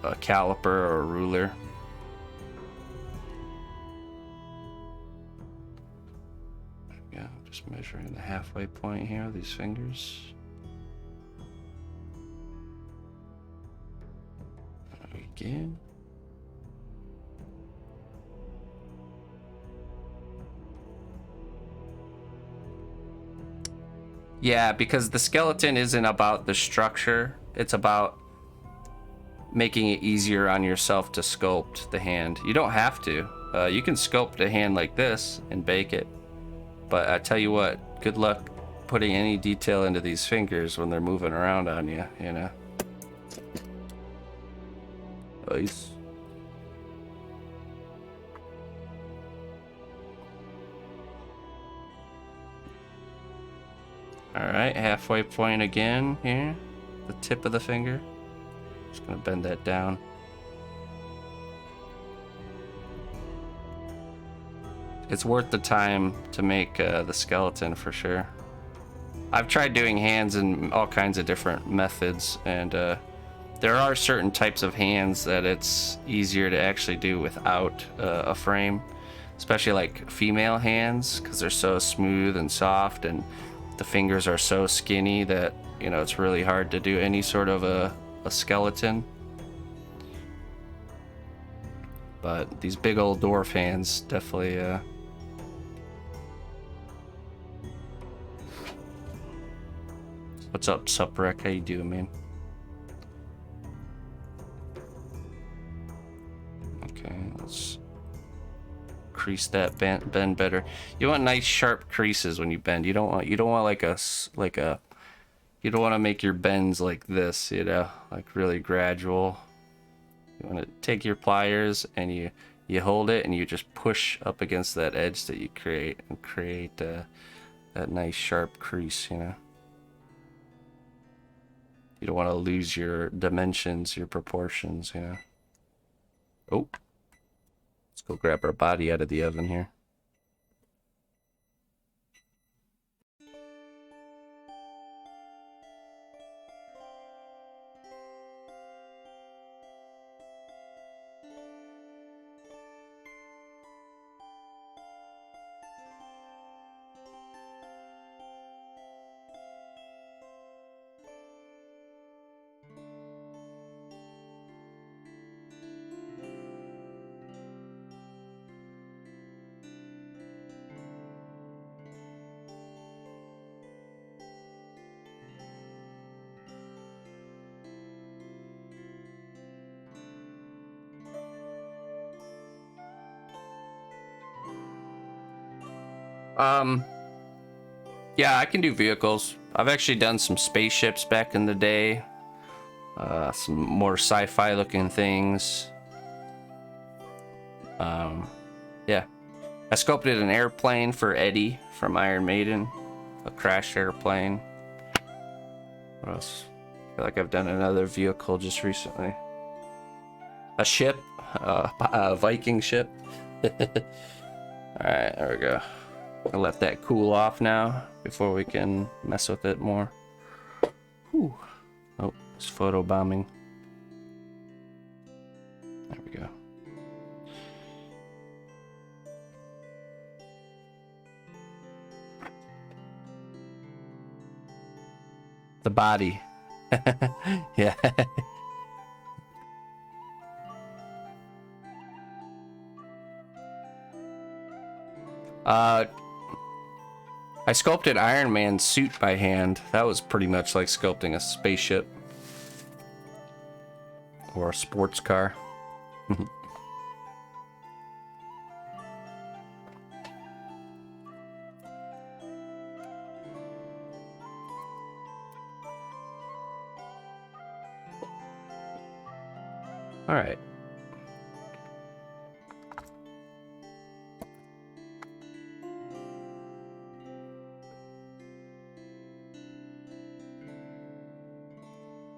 a caliper or a ruler. Yeah, just measuring the halfway point here, these fingers. Again. Yeah, because the skeleton isn't about the structure, it's about making it easier on yourself to sculpt the hand. You don't have to. You can sculpt a hand like this and bake it. But I tell you what, good luck putting any detail into these fingers when they're moving around on you, you know? Nice. Alright, halfway point again here. The tip of the finger. Just gonna bend that down. It's worth the time to make the skeleton for sure. I've tried doing hands in all kinds of different methods, and there are certain types of hands that it's easier to actually do without a frame, especially like female hands, because they're so smooth and soft, and the fingers are so skinny that, you know, it's really hard to do any sort of a skeleton. But these big old dwarf hands definitely What's up, Suprek? How you doing, man? Okay, let's crease that bend better. You want nice sharp creases when you bend. You don't want like you don't want to make your bends like this, you know, like really gradual. You want to take your pliers and you hold it and you just push up against that edge that you create and create that nice sharp crease, you know. You don't want to lose your dimensions, your proportions, you know. Oh, let's go grab our body out of the oven here. Yeah, I can do vehicles. I've actually done some spaceships back in the day. Some more sci-fi looking things. Yeah. I sculpted an airplane for Eddie from Iron Maiden. A crashed airplane. What else? I feel like I've done another vehicle just recently. A ship. A Viking ship. Alright, there we go. I'll let that cool off now before we can mess with it more. Whew. Oh, it's photo bombing. There we go. The body. Yeah. I sculpted Iron Man's suit by hand. That was pretty much like sculpting a spaceship. Or a sports car. All right.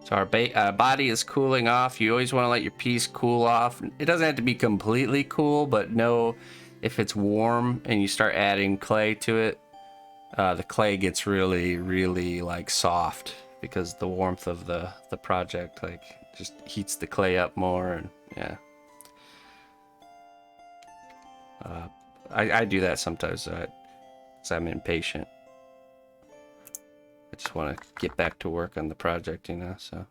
So our body is cooling off. You always want to let your piece cool off. It doesn't have to be completely cool, but know if it's warm and you start adding clay to it, the clay gets really, really like soft because the warmth of the project like just heats the clay up more, and yeah. I do that sometimes because I'm impatient. I just want to get back to work on the project, you know, so.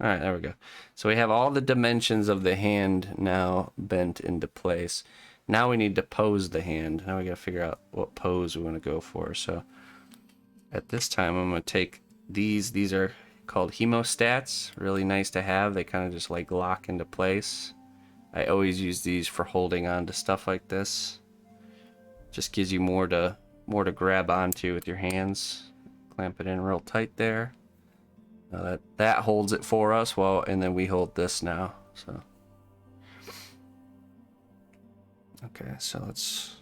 All right, there we go. So we have all the dimensions of the hand now bent into place. Now we need to pose the hand. Now we got to figure out what pose we want to go for. So at this time, I'm going to take these. These are called hemostats. Really nice to have. They kind of just like lock into place. I always use these for holding on to stuff like this. Just gives you more to grab onto with your hands. Clamp it in real tight there. That holds it for us. Well, and then we hold this now. So okay, so let's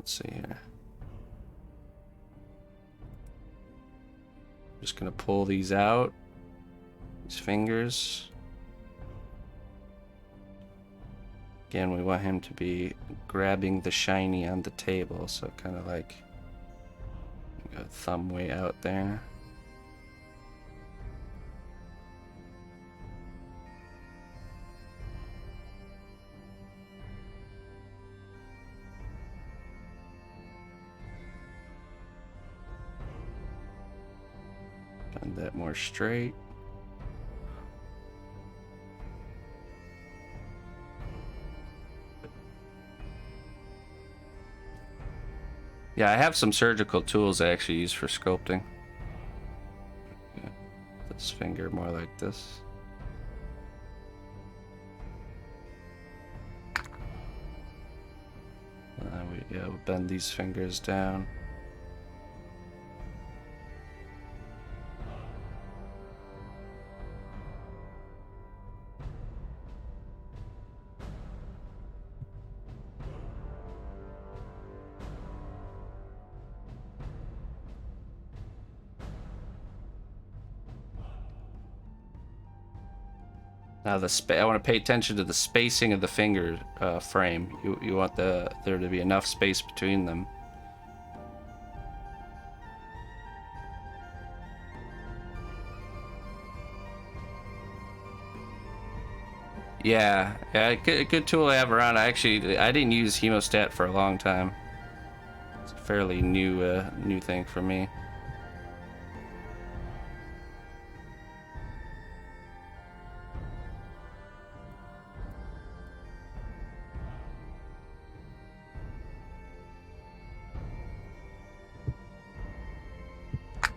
see here. Just gonna pull these out. These fingers. Again, we want him to be grabbing the shiny on the table, so kind of like a thumb way out there. Bend that more straight. Yeah, I have some surgical tools I actually use for sculpting. Yeah, this finger more like this. We'll bend these fingers down. Now I want to pay attention to the spacing of the finger frame. You want there to be enough space between them. Yeah, a good tool I have around. I didn't use hemostat for a long time. It's a fairly new thing for me.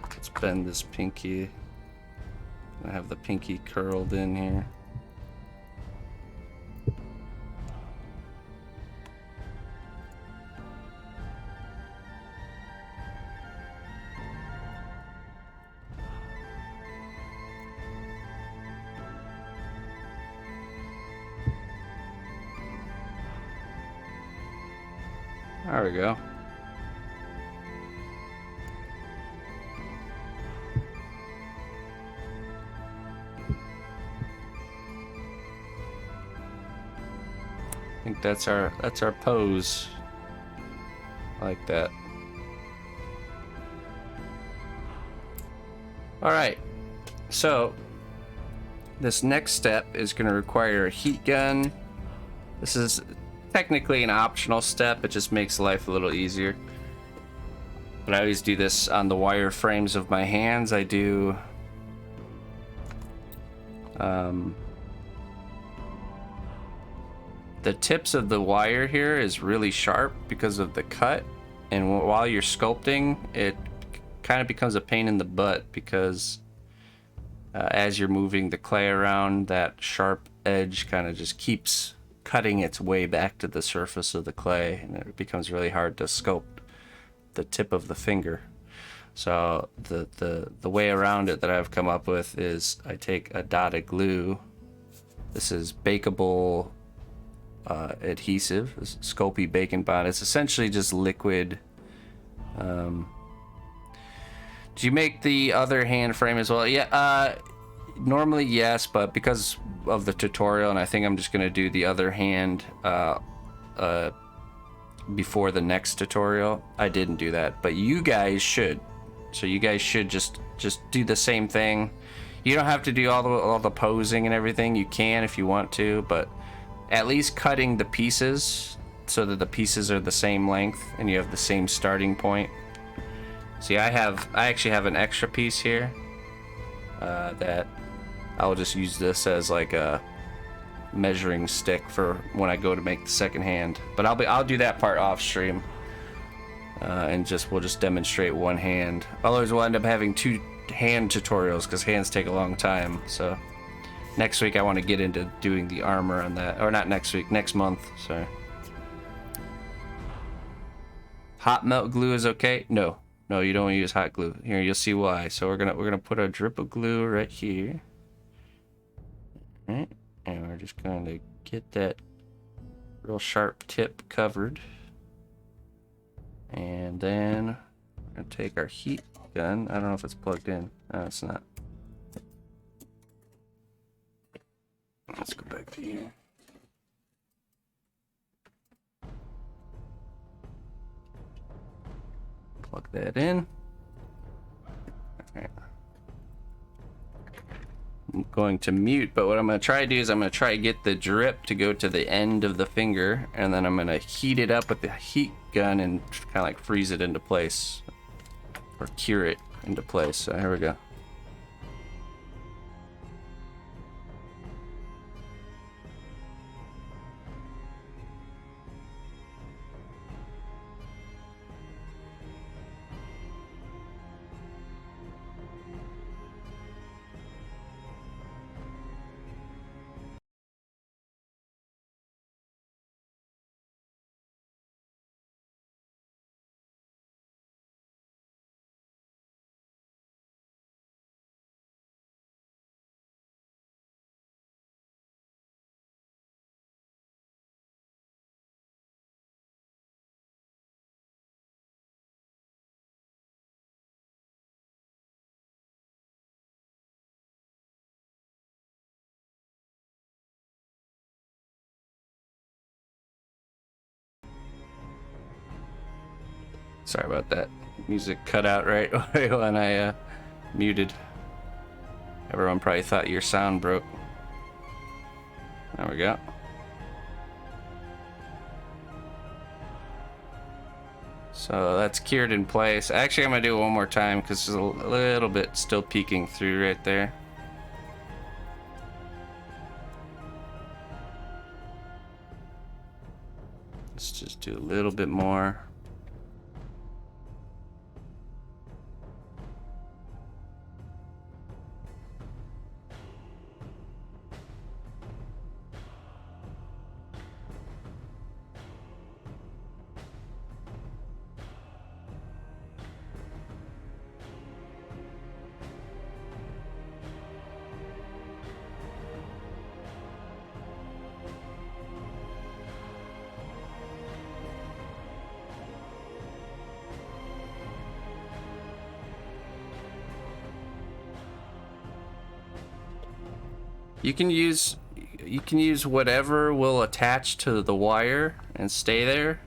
Let's bend this pinky. I have the pinky curled in here. There we go. I think that's our pose. Like that. All right. So this next step is going to require a heat gun. This is technically an optional step. It just makes life a little easier. But I always do this on the wire frames of my hands. I do the tips of the wire here is really sharp because of the cut, and while you're sculpting, it kind of becomes a pain in the butt because as you're moving the clay around, that sharp edge kind of just keeps cutting its way back to the surface of the clay, and it becomes really hard to sculpt the tip of the finger. So the way around it that I've come up with is I take a dot of glue. This is bakeable adhesive, this Sculpey Bake and Bond. It's essentially just liquid. Do you make the other hand frame as well? Yeah, normally yes, but because of the tutorial, and I think I'm just gonna do the other hand before the next tutorial, I didn't do that, but you guys should. So you guys should just do the same thing. You don't have to do all the posing and everything. You can if you want to, but at least cutting the pieces so that the pieces are the same length and you have the same starting point. See, I actually have an extra piece here that I'll just use this as like a measuring stick for when I go to make the second hand. But I'll do that part off stream, and we'll just demonstrate one hand. Otherwise, we'll end up having two hand tutorials because hands take a long time. So next week I want to get into doing the armor on that, or not next week, next month. Sorry. Hot melt glue is okay? No, you don't use hot glue. Here, you'll see why. So we're gonna put a drip of glue right here. All right, and we're just going to get that real sharp tip covered, and then we're gonna take our heat gun. I don't know if it's plugged in. No, it's not. Let's go back to here. Plug that in. Alright. I'm going to mute, but what I'm going to try to do is I'm going to try to get the drip to go to the end of the finger, and then I'm going to heat it up with the heat gun and kind of like freeze it into place, or cure it into place. So here we go. Sorry about that. Music cut out right when I muted. Everyone probably thought your sound broke. There we go. So that's cured in place. Actually, I'm gonna do it one more time because there's a little bit still peeking through right there. Let's just do a little bit more. You can use whatever will attach to the wire and stay there.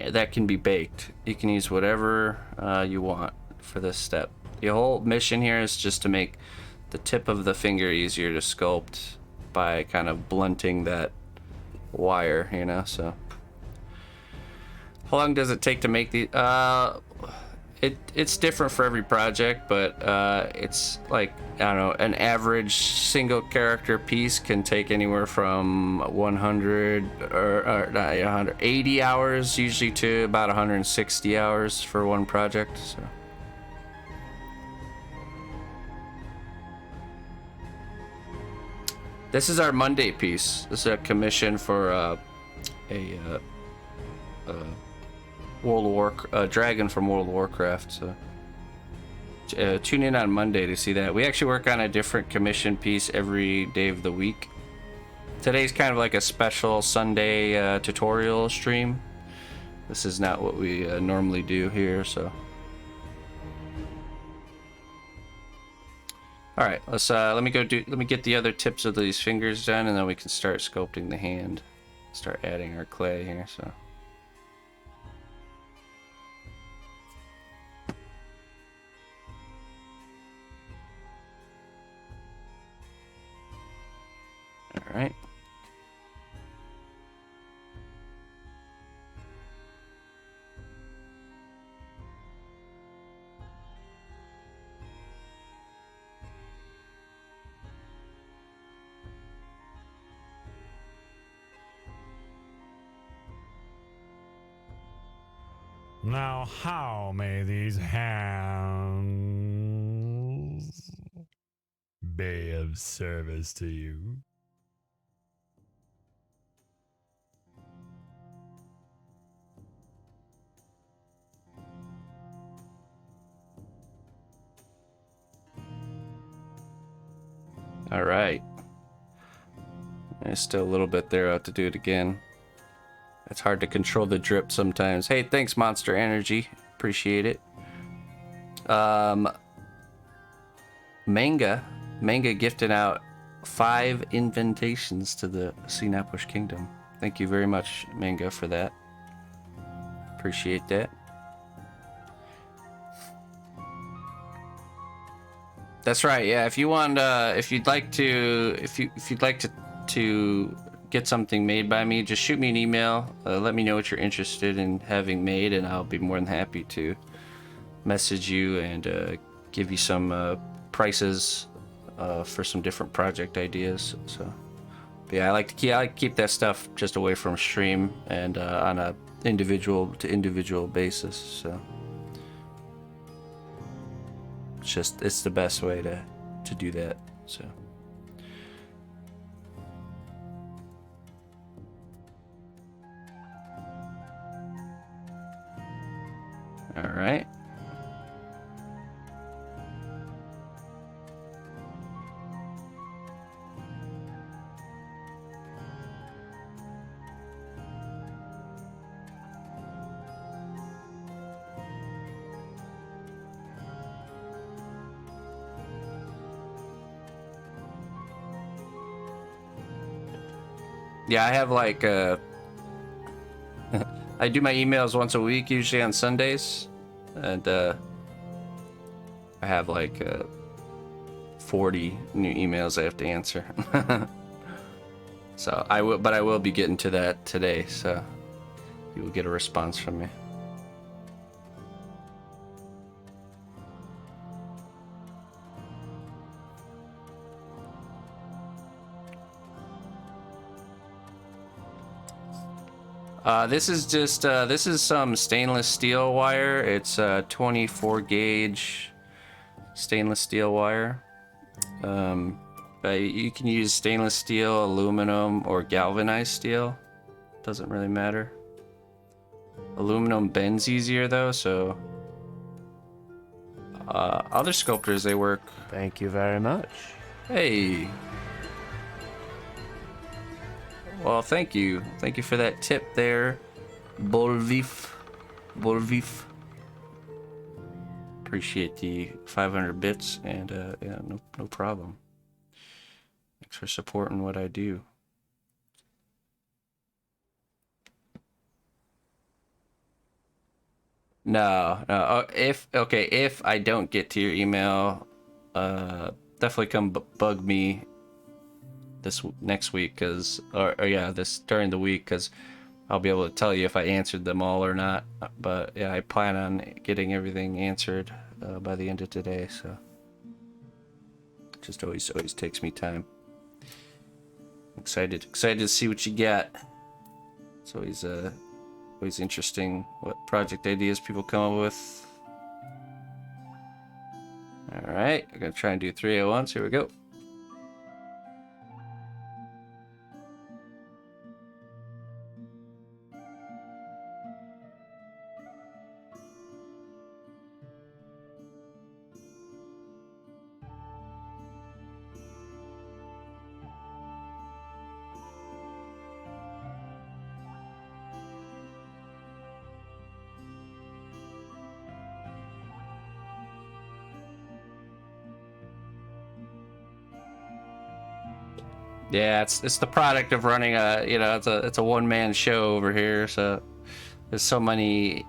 That can be baked. You can use whatever you want for this step. The whole mission here is just to make the tip of the finger easier to sculpt by kind of blunting that wire, you know. So how long does it take to make the it's different for every project, but it's like, I don't know, an average single character piece can take anywhere from 100 or 180 hours usually to about 160 hours for one project. So this is our Monday piece. This is a commission for a dragon from World of Warcraft. So tune in on Monday to see that. We actually work on a different commission piece every day of the week. Today's kind of like a special Sunday tutorial stream. This is not what we normally do here, so. All right, let me get the other tips of these fingers done, and then we can start sculpting the hand. Start adding our clay here, so. right. Now, how may these hands be of service to you? All right. There's still a little bit there. I have to do it again. It's hard to control the drip sometimes. Hey, thanks, Monster Energy. Appreciate it. Manga gifted out 5 invitations to the Sinapush Kingdom. Thank you very much, Manga, for that. Appreciate that. That's right. Yeah, if you want, if you'd like to, if you'd like to get something made by me, just shoot me an email. Let me know what you're interested in having made, and I'll be more than happy to message you and give you some prices for some different project ideas. So, but yeah, I like to keep that stuff just away from stream and on a individual to individual basis. So. It's the best way to do that. So all right. Yeah, I have like I do my emails once a week, usually on Sundays, and I have like 40 new emails I have to answer. So I will be getting to that today, so you will get a response from me. This is just this is some stainless steel wire. It's 24 gauge stainless steel wire. But you can use stainless steel, aluminum, or galvanized steel. Doesn't really matter. Aluminum bends easier though, so other sculptors, they work. Thank you very much. Hey. Well, thank you. Thank you for that tip there, Bolvif. Appreciate the 500 bits, and yeah, no problem. Thanks for supporting what I do. No. If I don't get to your email, definitely come bug me this next week, because this during the week, because I'll be able to tell you if I answered them all or not. But yeah, I plan on getting everything answered by the end of today. So it just always takes me time. Excited to see what you got. It's always interesting what project ideas people come up with. All right, I'm gonna try and do 3 at once. Here we go. Yeah, it's the product of running it's a one-man show over here. So there's so many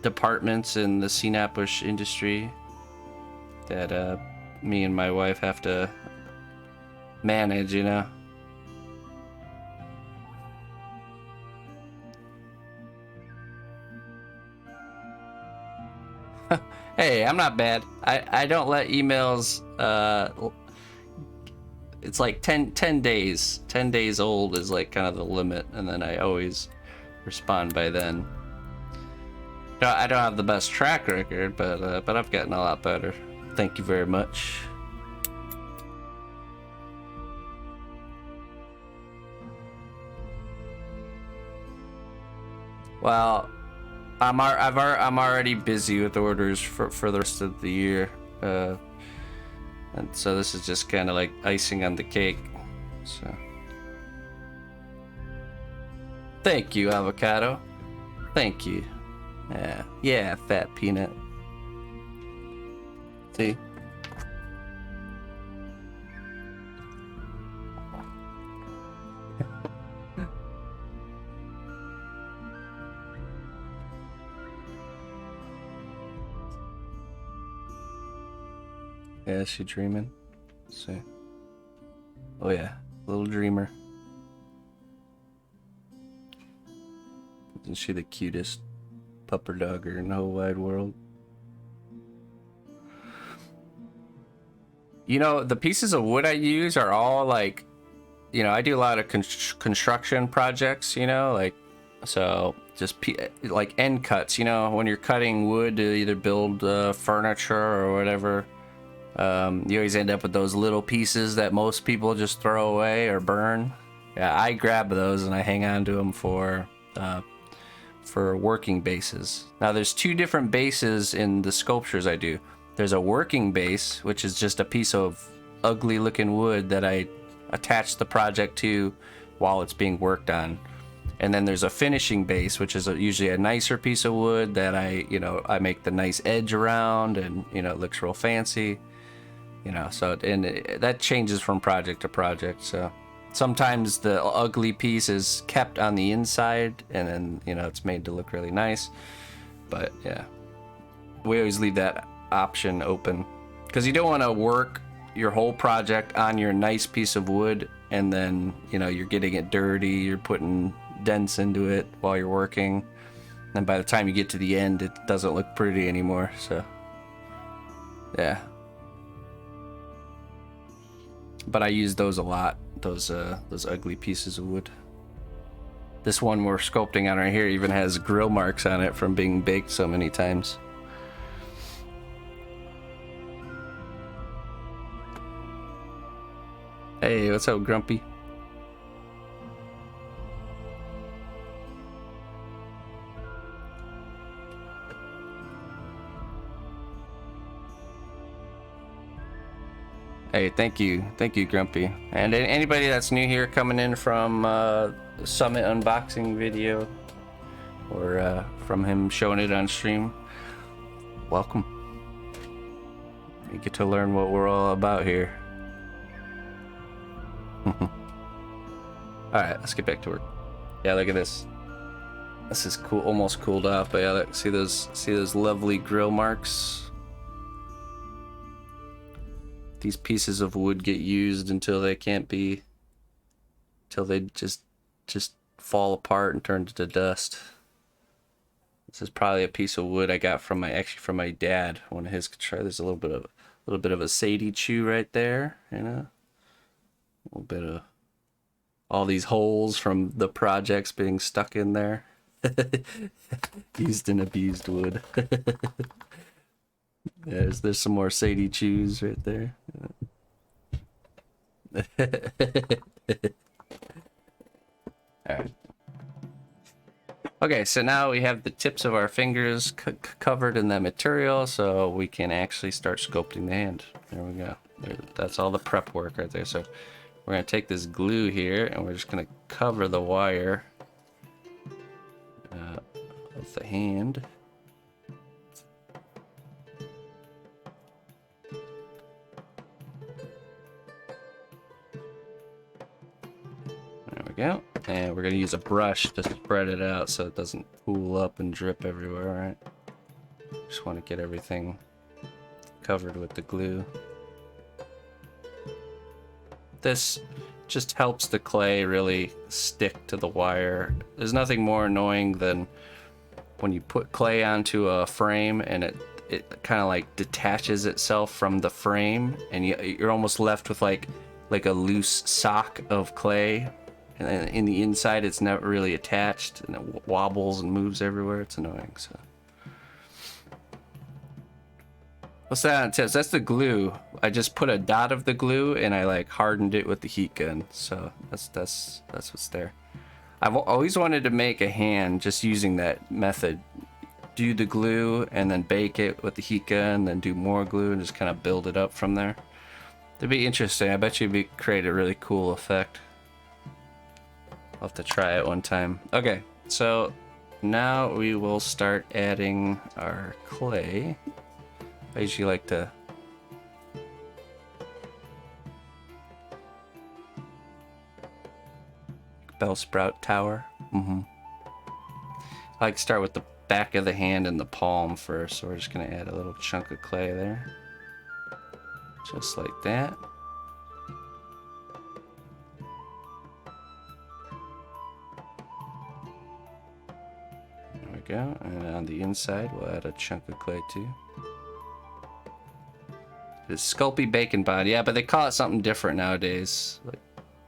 departments in the CNAPush industry that me and my wife have to manage. Hey, I'm not bad. I don't let emails, it's like 10 days. 10 days old is like kind of the limit, and then I always respond by then. No, I don't have the best track record, but I've gotten a lot better. Thank you very much. Well, I'm already busy with orders for the rest of the year, and so this is just kind of like icing on the cake. So, thank you, avocado. Thank you. Yeah, fat peanut. See. Yeah, is she dreaming? Let's see. Oh yeah, little dreamer. Isn't she the cutest pupper dogger in the whole wide world? You know, the pieces of wood I use are all like, you know, I do a lot of construction projects, you know, like, so just like end cuts, you know, when you're cutting wood to either build furniture or whatever. You always end up with those little pieces that most people just throw away or burn. Yeah, I grab those and I hang on to them for working bases. Now there's two different bases in the sculptures I do. There's a working base, which is just a piece of ugly looking wood that I attach the project to while it's being worked on. And then there's a finishing base, which is usually a nicer piece of wood that I make the nice edge around, and it looks real fancy. So that changes from project to project. So sometimes the ugly piece is kept on the inside, and then it's made to look really nice. But yeah, we always leave that option open because you don't want to work your whole project on your nice piece of wood, and then you're getting it dirty, you're putting dents into it while you're working, and by the time you get to the end, it doesn't look pretty anymore. So yeah. But I use those a lot, those ugly pieces of wood. This one we're sculpting on right here even has grill marks on it from being baked so many times. Hey, what's up, Grumpy? Hey, thank you, Grumpy. And anybody that's new here coming in from Summit unboxing video, or from him showing it on stream, welcome. You get to learn what we're all about here. Alright, let's get back to work. Yeah, look at this. This is cool, almost cooled off, but yeah, look, see those lovely grill marks? These pieces of wood get used until they can't be, till they just fall apart and turn to dust. This is probably a piece of wood I got from my dad. One of his guitars. There's a little bit of a Sadie chew right there, A little bit of all these holes from the projects being stuck in there. Used and abused wood. Yeah, there's some more Sadie chews right there. Alright. Okay, so now we have the tips of our fingers covered in that material, so we can actually start sculpting the hand. There we go. That's all the prep work right there. So we're going to take this glue here, and we're just going to cover the wire with the hand. There we go. And we're going to use a brush to spread it out so it doesn't pool up and drip everywhere, right? Just want to get everything covered with the glue. This just helps the clay really stick to the wire. There's nothing more annoying than when you put clay onto a frame and it kind of like detaches itself from the frame, and you're almost left with like a loose sock of clay, and then in the inside it's not really attached, and it wobbles and moves everywhere. It's annoying. So what's that on tips? That's the glue. I just put a dot of the glue and I like hardened it with the heat gun. So that's what's there. I've always wanted to make a hand just using that method. Do the glue and then bake it with the heat gun, then do more glue and just kind of build it up from there. It'd be interesting. I bet you'd create a really cool effect. I'll have to try it one time. Okay, so now we will start adding our clay. I usually like to Bellsprout Tower. I like to start with the back of the hand and the palm first, so we're just gonna add a little chunk of clay there, just like that. There we go. And on the inside we'll add a chunk of clay too. It's Sculpey Bacon Bond. Yeah, but they call it something different nowadays, like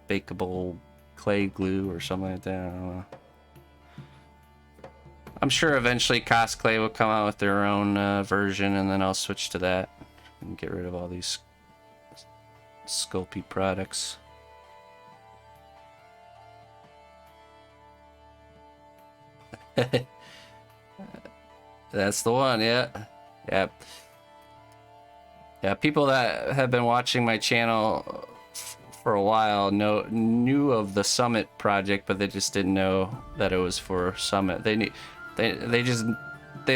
bakeable clay glue or something like that. I don't know. I'm sure eventually Cosplay will come out with their own version, and then I'll switch to that and get rid of all these Sculpey products. That's the one, yeah. Yep. Yeah, people that have been watching my channel for a while knew of the Summit project, but they just didn't know that it was for Summit. They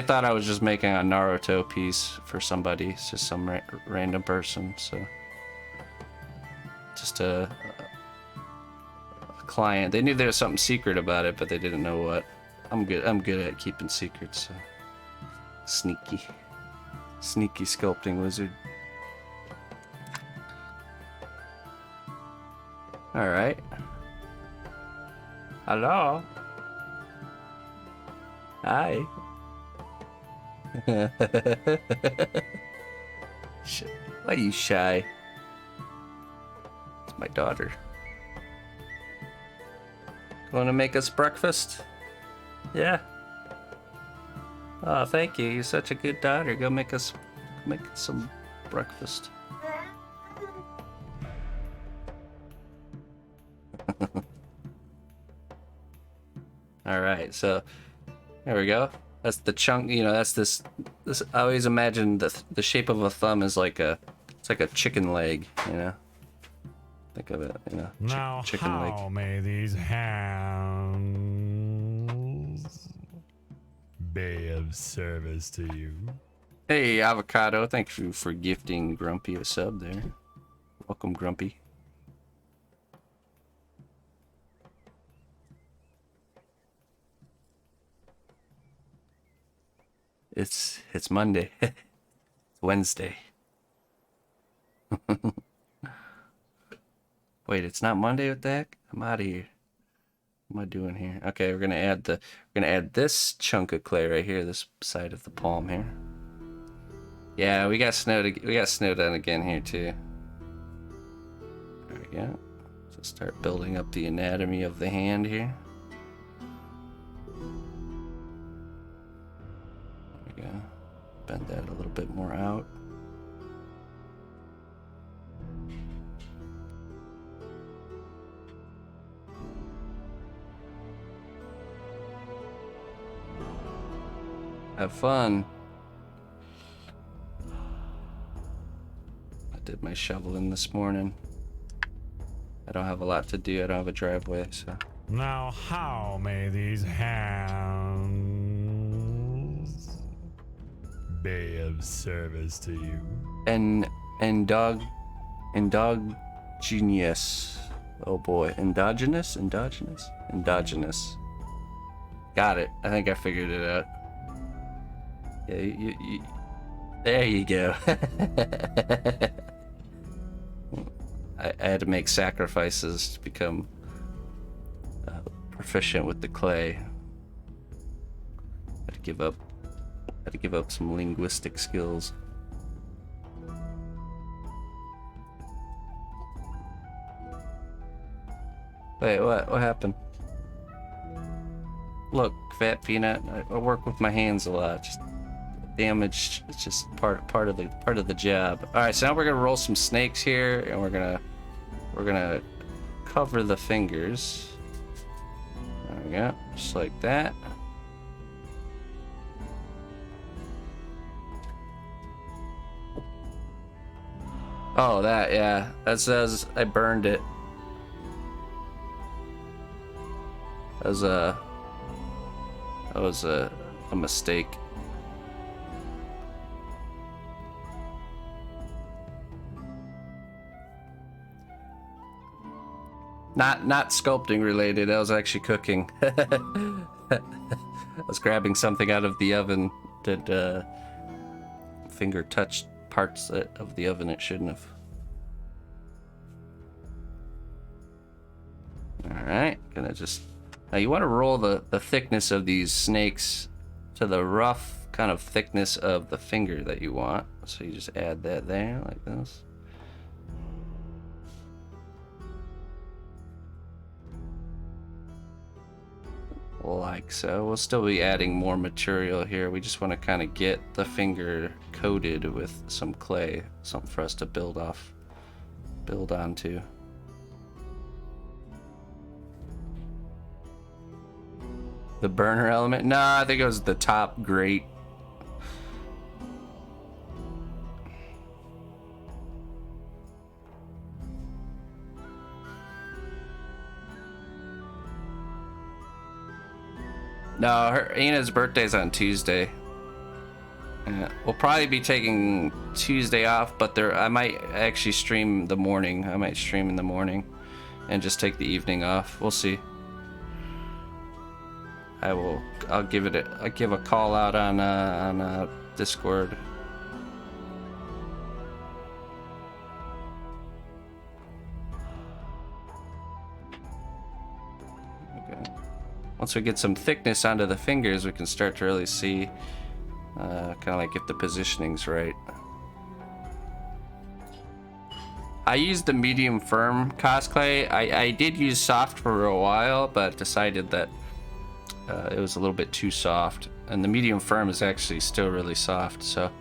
thought I was just making a Naruto piece for somebody. It's just some random person. So just a client. They knew there was something secret about it, but they didn't know what. I'm good at keeping secrets. So sneaky sculpting wizard. All right. Hello. Hi. Why are you shy? It's my daughter. Want to make us breakfast? Yeah. Oh, thank you. You're such a good daughter. Go make some breakfast. All right, so there we go. That's the chunk. You know, that's this. I always imagine the shape of a thumb is like it's like a chicken leg. You know, think of it. You know, now chicken how leg. may these hands be of service to you? Hey, Avocado. Thank you for gifting Grumpy a sub there. Welcome, Grumpy. It's Monday. It's Wednesday. Wait, it's not Monday? What the heck? I'm out of here. What am I doing here? Okay, we're gonna add this chunk of clay right here, this side of the palm here. Yeah, we got snow done again here too. There we go. So start building up the anatomy of the hand here. Go. Bend that a little bit more out. Have fun. I did my shoveling this morning. I don't have a lot to do. I don't have a driveway, so. Now how may these hands be of service to you? Endogenous. Oh boy, endogenous. Got it. I think I figured it out. Yeah, you there you go. I had to make sacrifices to become proficient with the clay. I had to give up Had to give up some linguistic skills. Wait, what? What happened? Look, Fat Peanut. I work with my hands a lot. Just damage. It's just part of the job. All right, so now we're gonna roll some snakes here, and we're gonna cover the fingers. There we go, just like that. Oh, that, yeah. That says I burned it. That was a mistake. Not sculpting related. I was actually cooking. I was grabbing something out of the oven that finger touched parts of the oven it shouldn't have. All right, gonna just. Now you want to roll the thickness of these snakes to the rough kind of thickness of the finger that you want. So you just add that there like this. Like so. We'll still be adding more material here. We just want to kind of get the finger coated with some clay, something for us to build onto. The burner element? Nah, I think it was the top grate. No, Ina's birthday's on Tuesday. Yeah, we'll probably be taking Tuesday off, but I might actually stream the morning. I might stream in the morning and just take the evening off. We'll see. I'll give a call out on Discord. Okay. Once we get some thickness onto the fingers, we can start to really see kind of like if the positioning's right. I used the medium firm cosplay. I did use soft for a while, but decided that it was a little bit too soft, and the medium firm is actually still really soft. So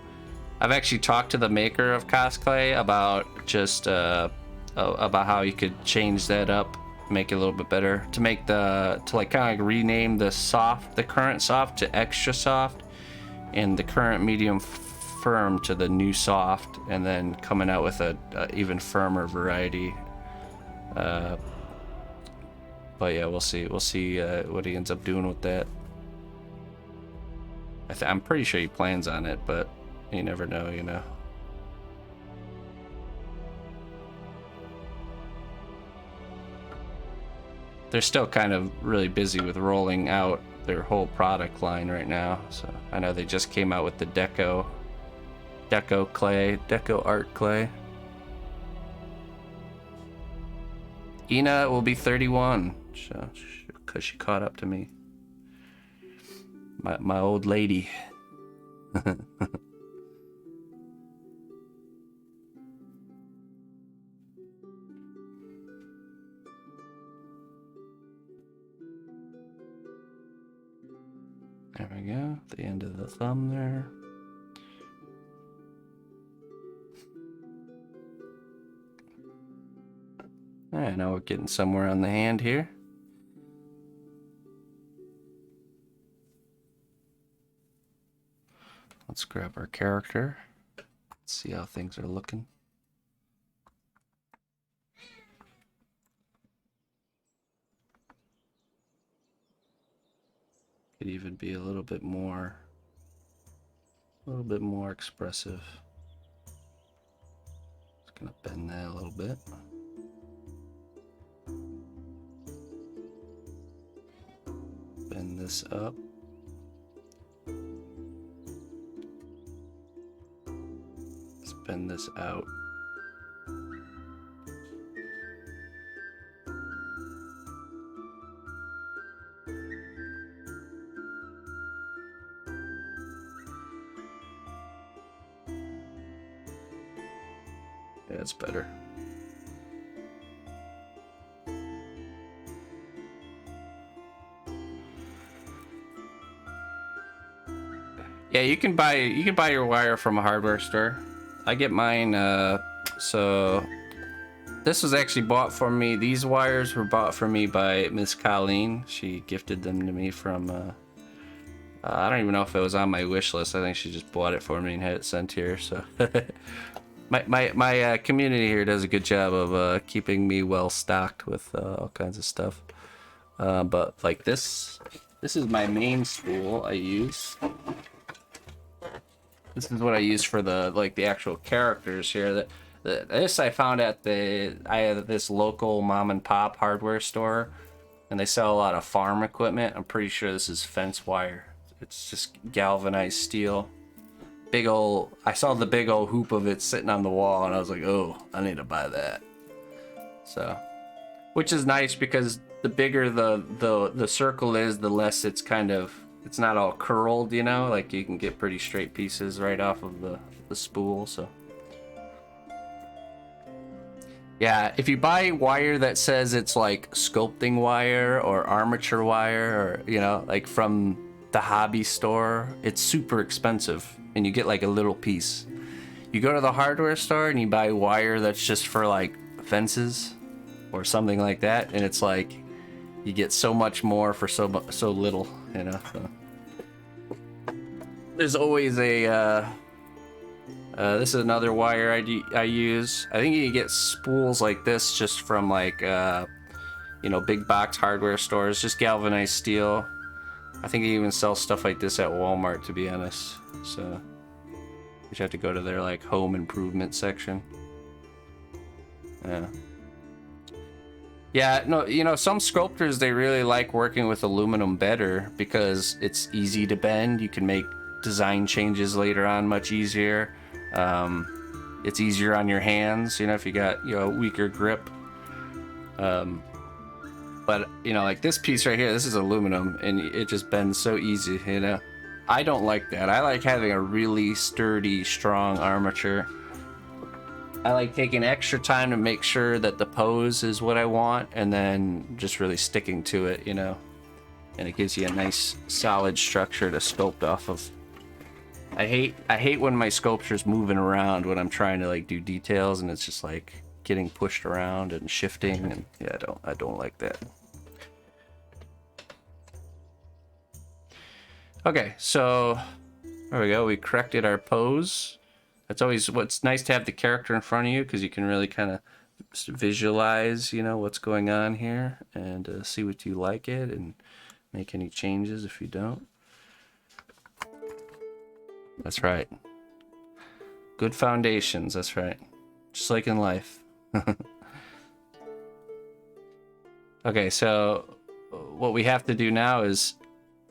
I've actually talked to the maker of cosplay about just about how you could change that up, make it a little bit better, to make to like kind of like rename the current soft to extra soft, and the current medium firm to the new soft, and then coming out with a even firmer variety. But yeah, we'll see what he ends up doing with that. I'm pretty sure he plans on it, but you never know, you know. They're still kind of really busy with rolling out their whole product line right now. So I know they just came out with the Deco art clay. Ina will be 31, because she caught up to me. My old lady. There we go, the end of the thumb there. All right, now we're getting somewhere on the hand here. Let's grab our character. Let's see how things are looking. Could even be a little bit more expressive. Just gonna bend that a little bit. Bend this up. Let's bend this out. Yeah, it's better. Yeah, you can buy your wire from a hardware store. I get mine. So this was actually bought for me. These wires were bought for me by Miss Colleen. She gifted them to me from. I don't even know if it was on my wish list. I think she just bought it for me and had it sent here. So my community here does a good job of keeping me well stocked with all kinds of stuff. But like this is my main spool I use. This is what I use for the actual characters here. This I found at this local mom and pop hardware store, and they sell a lot of farm equipment. I'm pretty sure this is fence wire. It's just galvanized steel. Big old. I saw the big old hoop of it sitting on the wall, and I was like, oh, I need to buy that. So, which is nice because the bigger the circle is, the less it's kind of. It's not all curled, you know, like you can get pretty straight pieces right off of the spool, so. Yeah, if you buy wire that says it's like sculpting wire or armature wire or, you know, like from the hobby store, it's super expensive and you get like a little piece. You go to the hardware store and you buy wire that's just for like fences or something like that, and it's like you get so much more for so little, you know. So. There's always a. This is another wire I use. I think you can get spools like this just from like, you know, big box hardware stores. Just galvanized steel. I think you even sell stuff like this at Walmart, to be honest. So you just have to go to their like home improvement section. Yeah. Yeah, no, you know, some sculptors, they really like working with aluminum better because it's easy to bend. You can make design changes later on much easier. It's easier on your hands, you know, if you got, you know, weaker grip. But, you know, like this piece right here, this is aluminum and it just bends so easy, you know. I don't like that. I like having a really sturdy, strong armature. I like taking extra time to make sure that the pose is what I want and then just really sticking to it, you know. And it gives you a nice solid structure to sculpt off of. I hate when my sculpture's moving around when I'm trying to like do details and it's just like getting pushed around and shifting, and yeah, I don't like that. Okay, so there we go. We corrected our pose. That's always what's nice to have the character in front of you because you can really kind of visualize, you know, what's going on here and see what you like it and make any changes if you don't. That's right. Good foundations, that's right. Just like in life. Okay, so what we have to do now is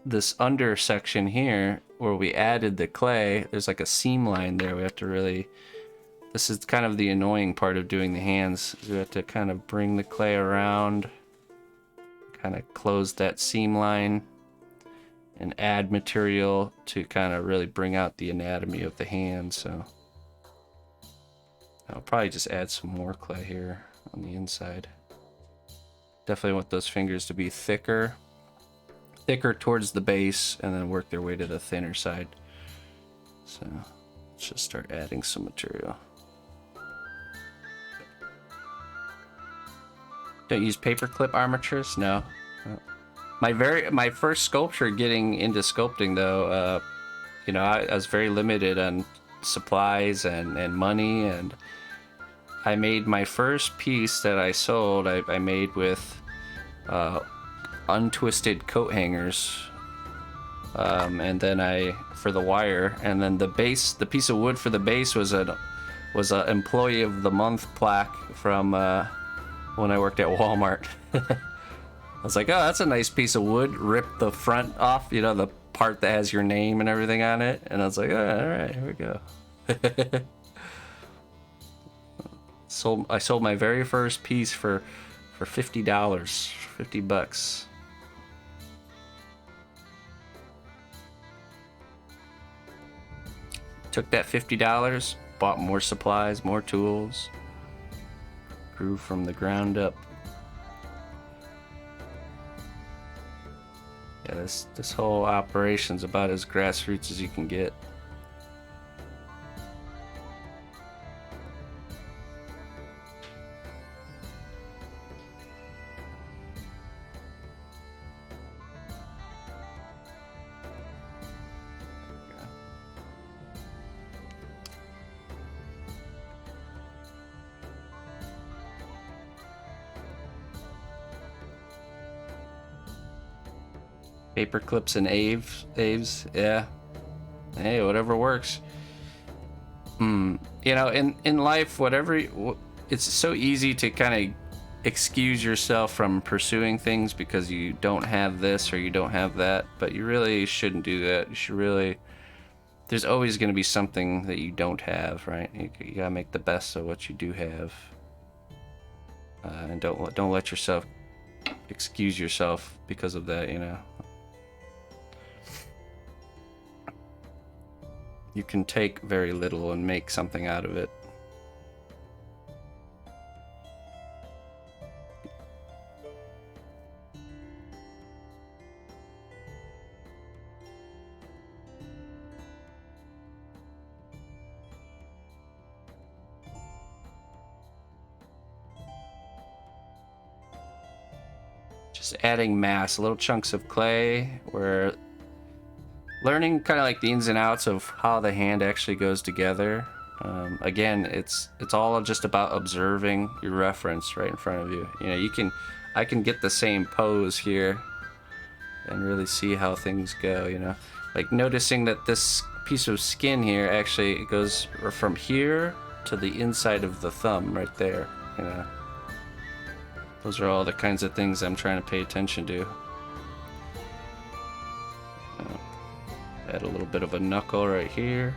this under section here where we added the clay, there's like a seam line there. We have to really, this is kind of the annoying part of doing the hands. We have to kind of bring the clay around, kind of close that seam line and add material to kind of really bring out the anatomy of the hand. So I'll probably just add some more clay here on the inside. Definitely want those fingers to be thicker towards the base and then work their way to the thinner side. So let's just start adding some material. Don't use paperclip armatures? No. My first sculpture getting into sculpting though, you know, I was very limited on supplies and money, and I made my first piece that I sold, I made with untwisted coat hangers, and then for the wire, and then the piece of wood for the base was a employee of the month plaque from when I worked at Walmart. I was like, oh, that's a nice piece of wood. Ripped the front off, you know, the part that has your name and everything on it, and I was like, oh, all right, here we go. I sold my very first piece for $50, $50. Took that $50, bought more supplies, more tools, Grew from the ground up. Yeah, this whole operation's about as grassroots as you can get. Paper clips and aves, yeah. Hey, whatever works. You know, in life, it's so easy to kind of excuse yourself from pursuing things because you don't have this or you don't have that, but you really shouldn't do that. You should really. There's always going to be something that you don't have, right? You gotta make the best of what you do have, and don't let yourself excuse yourself because of that. You know. You can take very little and make something out of it. Just adding mass, little chunks of clay, where learning kind of like the ins and outs of how the hand actually goes together. Again, it's all just about observing your reference right in front of you. You know, I can get the same pose here and really see how things go, you know. Like noticing that this piece of skin here actually goes from here to the inside of the thumb right there, you know. Those are all the kinds of things I'm trying to pay attention to. Add a little bit of a knuckle right here.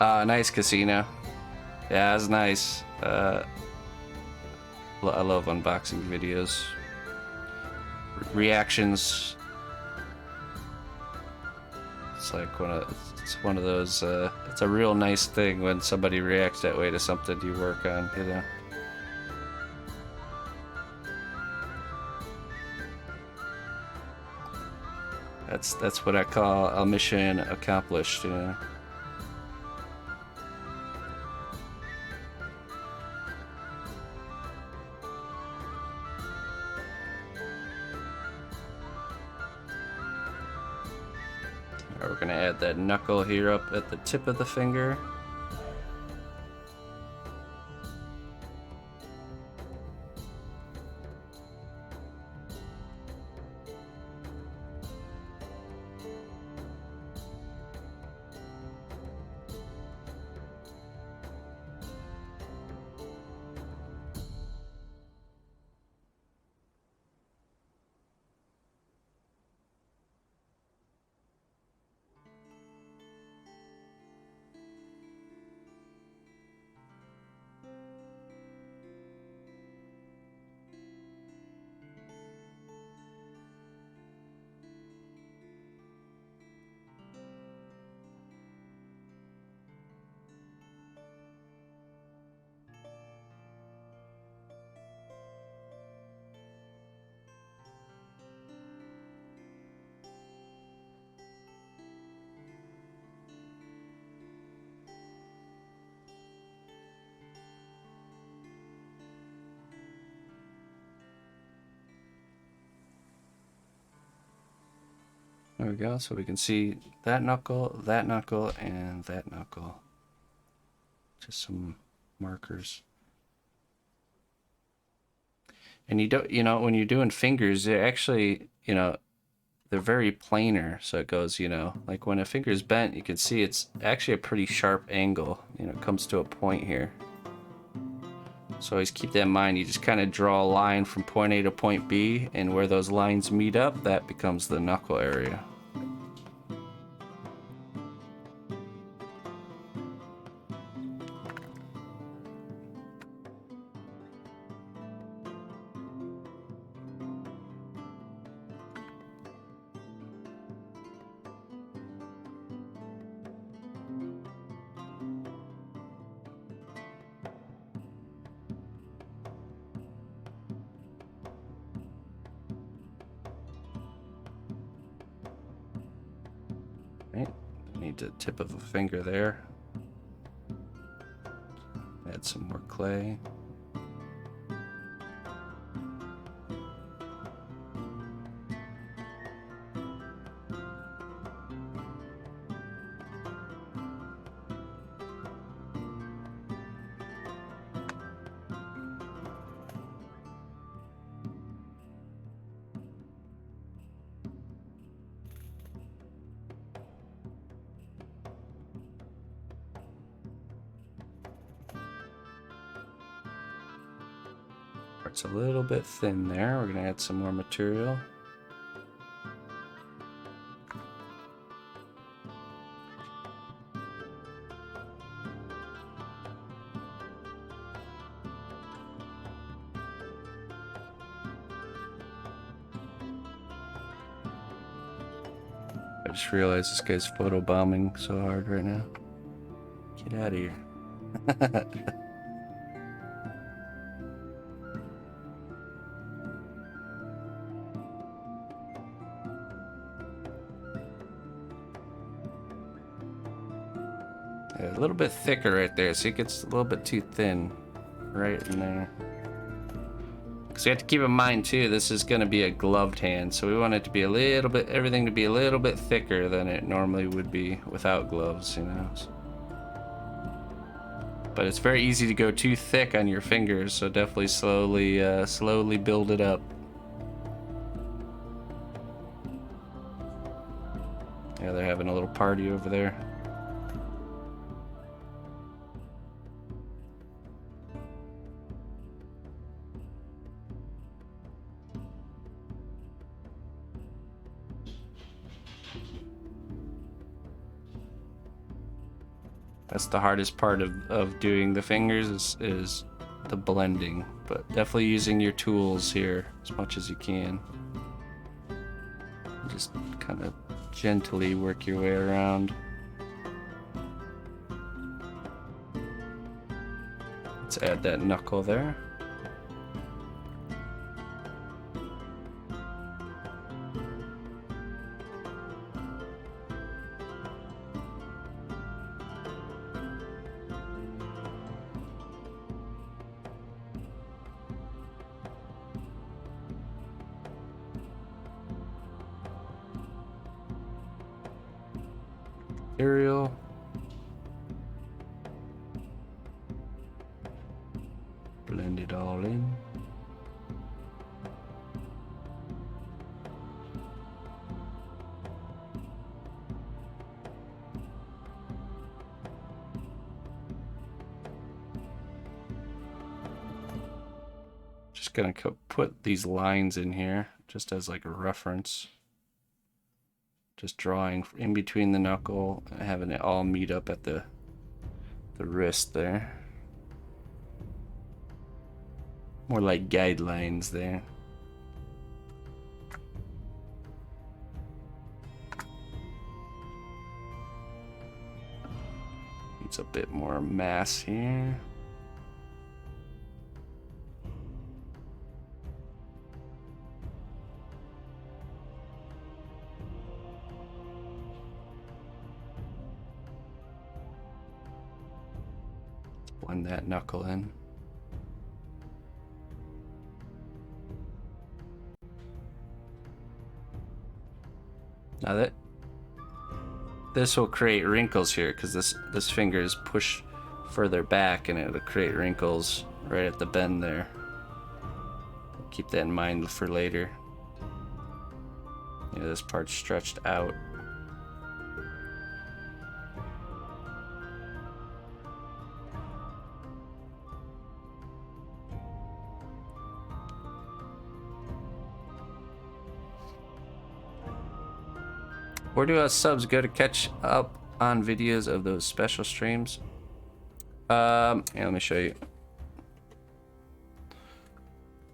Nice casino. Yeah, that's nice. I love unboxing videos. Reactions. It's like it's one of those. It's a real nice thing when somebody reacts that way to something you work on, you know. That's what I call a mission accomplished, you know. We're gonna add that knuckle here up at the tip of the finger. There we go, so we can see that knuckle, and that knuckle. Just some markers. And you know, when you're doing fingers, they're actually, you know, they're very planar. So it goes, you know, like when a finger is bent, you can see it's actually a pretty sharp angle. You know, it comes to a point here. So always keep that in mind. You just kind of draw a line from point A to point B, and where those lines meet up, that becomes the knuckle area. Right, need the tip of a finger there. Add some more clay. It's a little bit thin there. We're gonna add some more material. I just realized this guy's photobombing so hard right now. Get out of here. Yeah, a little bit thicker right there, so it gets a little bit too thin right in there. Because you have to keep in mind too, this is going to be a gloved hand, so we want it to be a little bit, everything to be a little bit thicker than it normally would be without gloves, you know. But it's very easy to go too thick on your fingers, so definitely slowly build it up. Yeah, they're having a little party over there. That's the hardest part of doing the fingers is the blending, but definitely using your tools here as much as you can. Just kind of gently work your way around. Let's add that knuckle there. Material. Blend it all in. Just gonna put these lines in here just as like a reference. Just drawing in between the knuckle, having it all meet up at the wrist there. More like guidelines there. Needs a bit more mass here. Blend that knuckle in. Now that this will create wrinkles here because this finger is pushed further back and it'll create wrinkles right at the bend there. Keep that in mind for later. Yeah, this part's stretched out. Where do our subs go to catch up on videos of those special streams? Yeah, let me show you.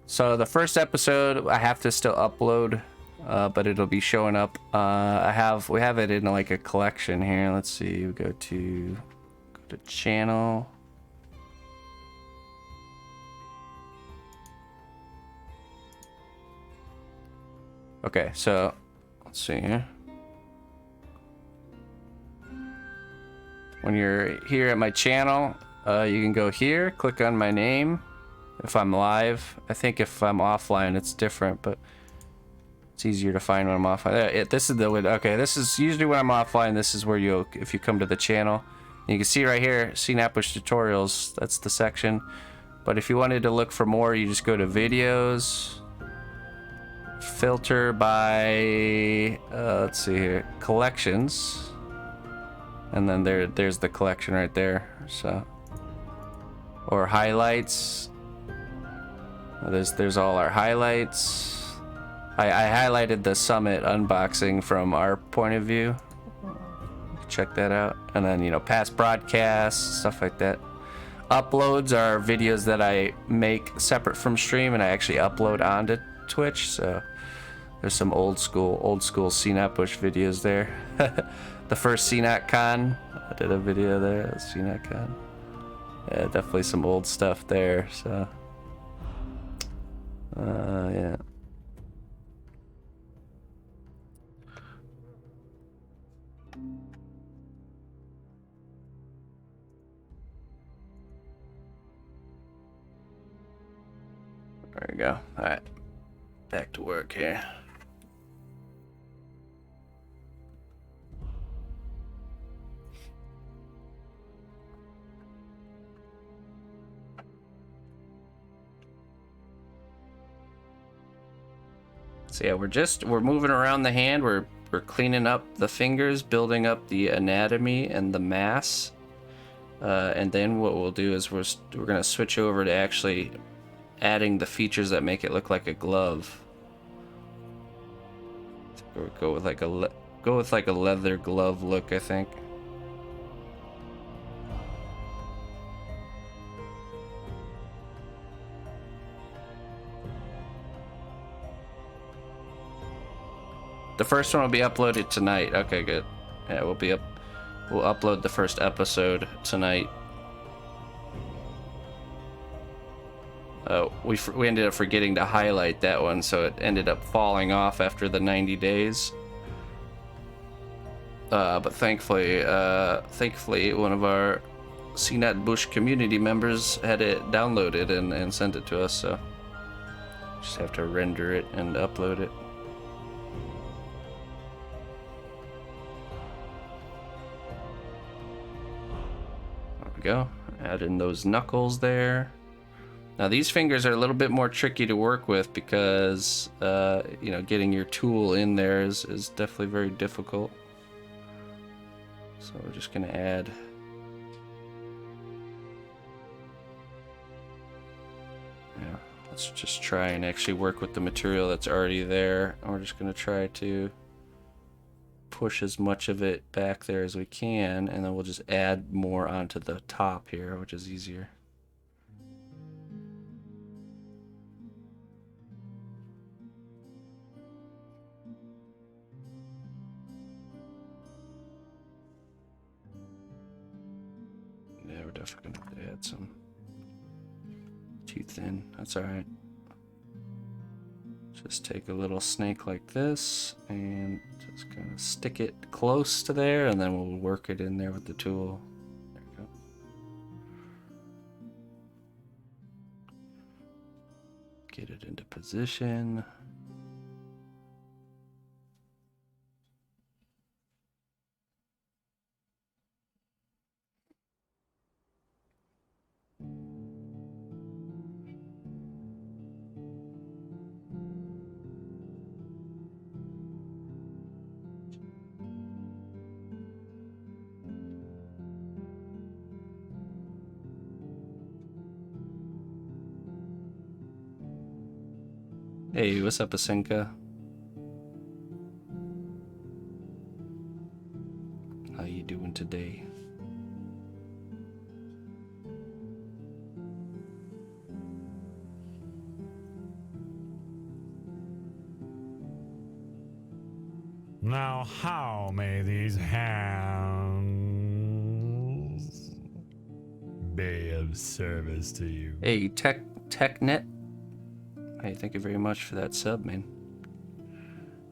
So the first episode I have to still upload, but it'll be showing up. We have it in like a collection here. Let's see. We go to channel. Okay, so let's see here. when you're here at my channel, you can go here, click on my name if I'm live. I think if I'm offline, it's different, but it's easier to find when I'm offline. This is the okay. This is usually when I'm offline. This is where you, if you come to the channel, you can see right here, CNAPWISH tutorials. That's the section. But if you wanted to look for more, you just go to videos, filter by let's see here, collections, and then there's the collection right there. So, or highlights. There's all our highlights. I highlighted the Summit unboxing from our point of view. Check that out. And then, you know, past broadcasts, stuff like that. Uploads are videos that I make separate from stream and I actually upload onto Twitch. So there's some old school CNAPWISH videos there. The first CNATCon, I did a video there, CNATCon. Yeah, definitely some old stuff there. So yeah. There we go. All right, back to work here. So yeah, we're moving around the hand. We're cleaning up the fingers, building up the anatomy and the mass, and then what we'll do is we're gonna switch over to actually adding the features that make it look like a glove. Or go with like a leather glove look, I think. The first one will be uploaded tonight. Okay, good. Yeah, we'll upload the first episode tonight. We ended up forgetting to highlight that one, so it ended up falling off after the 90 days. But thankfully, one of our CNATWISH community members had it downloaded and sent it to us, so just have to render it and upload it. There we go. Add in those knuckles there. Now these fingers are a little bit more tricky to work with because you know, getting your tool in there is definitely very difficult. So we're just gonna add let's just try and actually work with the material that's already there. And we're just gonna try to push as much of it back there as we can, and then we'll just add more onto the top here, which is easier. Yeah, we're definitely gonna have to add some too thin. That's all right. Just take a little snake like this and just kind of stick it close to there, and then we'll work it in there with the tool. There we go. Get it into position. Hey, what's up, Asinka? How you doing today? Now, how may these hands be of service to you? Hey, TechNet. Hey, thank you very much for that sub, man.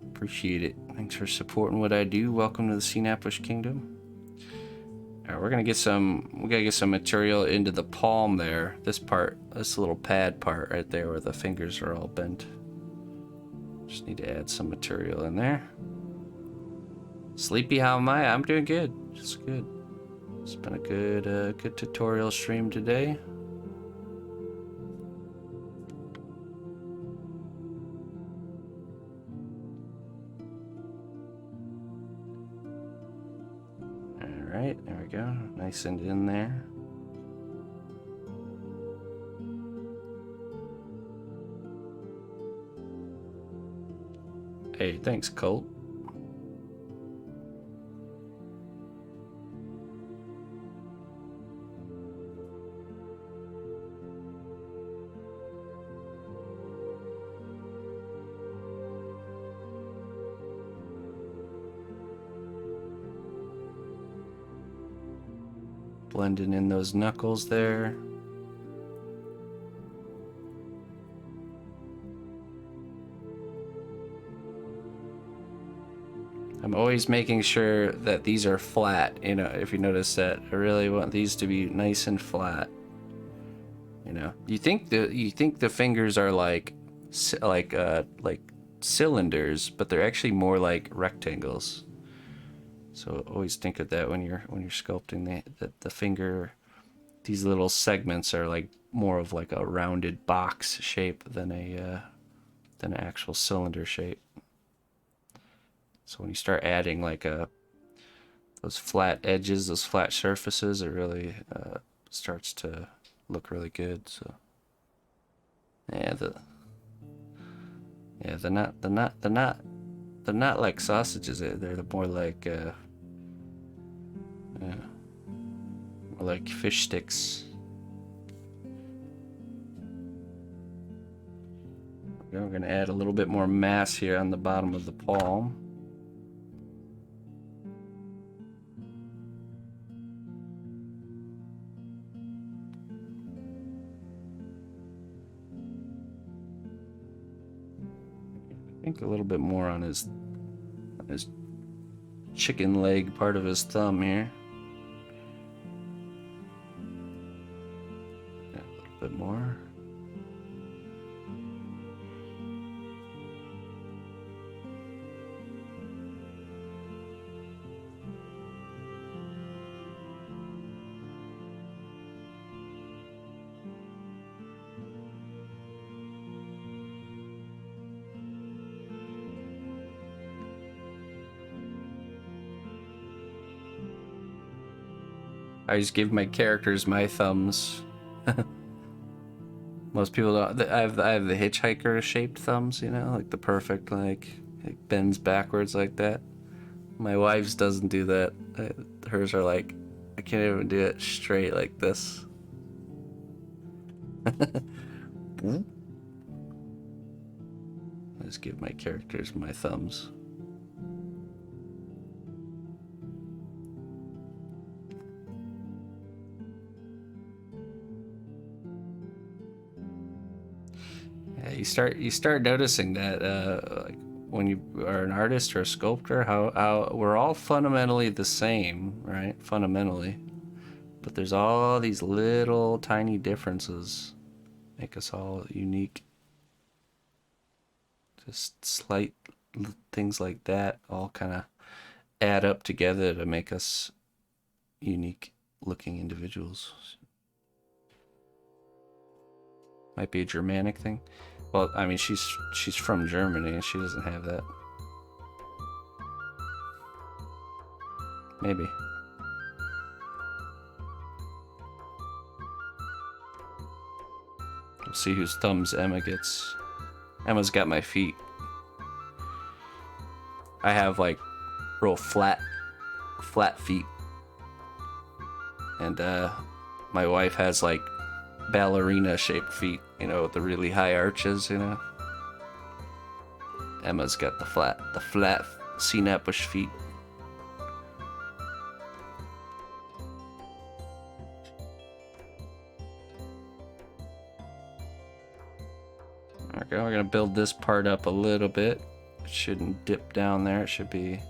Appreciate it. Thanks for supporting what I do. Welcome to the CNAPWISH Kingdom. Alright, we gotta get some material into the palm there. This part, this little pad part right there where the fingers are all bent. Just need to add some material in there. Sleepy, how am I? I'm doing good. Just good. It's been a good tutorial stream today. Alright, there we go. Nice and in there. Hey, thanks, Colt. Blending in those knuckles there. I'm always making sure that these are flat, you know, if you notice that. I really want these to be nice and flat. You know, you think the fingers are like cylinders, but they're actually more like rectangles. So always think of that when you're sculpting the finger. These little segments are like more of like a rounded box shape than an actual cylinder shape. So when you start adding like those flat edges, those flat surfaces, it really starts to look really good. So yeah, they're not like sausages. They're more like more like fish sticks. We're gonna add a little bit more mass here on the bottom of the palm. I think a little bit more on his chicken leg part of his thumb here. Yeah, a little bit more. I just give my characters my thumbs. Most people don't. I have the hitchhiker shaped thumbs, you know, like the perfect like it bends backwards like that. My wife's doesn't do that. Hers are like, I can't even do it straight like this. I just give my characters my thumbs. Yeah, you start noticing that like when you are an artist or a sculptor, how we're all fundamentally the same, right? Fundamentally, but there's all these little tiny differences make us all unique. Just slight things like that all kind of add up together to make us unique looking individuals. Might be a Germanic thing. Well, I mean, she's from Germany and she doesn't have that. Maybe. We'll see whose thumbs Emma gets. Emma's got my feet. I have like real flat feet. And my wife has like ballerina shaped feet, you know, with the really high arches, you know. Emma's got the flat C-Nap-ish feet. Okay, we're gonna build this part up a little bit. It shouldn't dip down there. It should be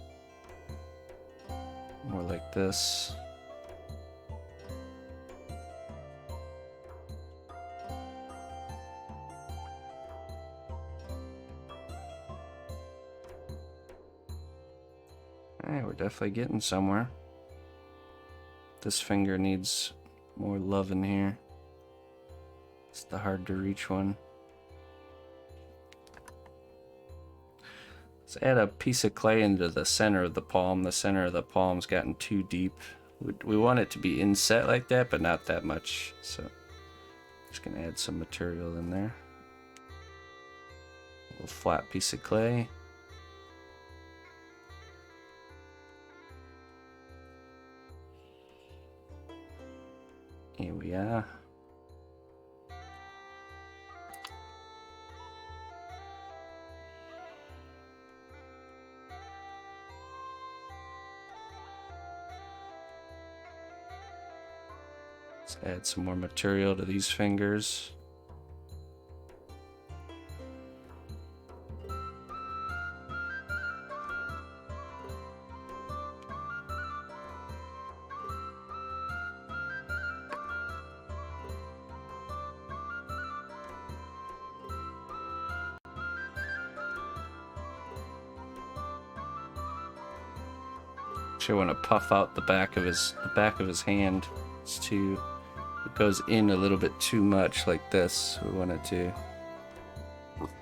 more like this. Alright, we're definitely getting somewhere. This finger needs more love in here. It's the hard to reach one. Let's add a piece of clay into the center of the palm. The center of the palm's gotten too deep. We want it to be inset like that, but not that much. So just gonna add some material in there. A little flat piece of clay. Here we are. Let's add some more material to these fingers. Actually, I want to puff out the back of his hand. It's too, it goes in a little bit too much like this. We want it to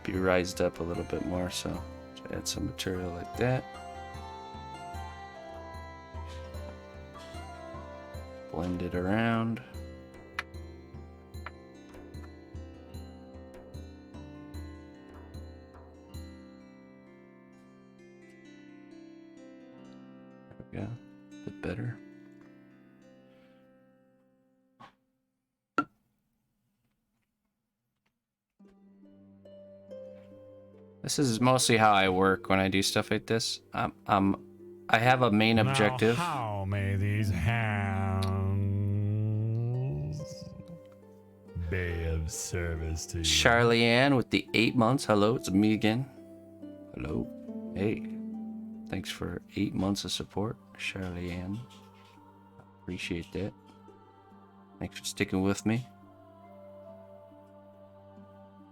be raised up a little bit more, so add some material like that. Blend it around. There we go. A bit better. This is mostly how I work when I do stuff like this. I have a main objective. Now, how may these hands be of service to you? Charlie Ann with the 8 months. Hello, it's me again. Hello. Hey. Thanks for 8 months of support, Charlie Ann. Appreciate that. Thanks for sticking with me.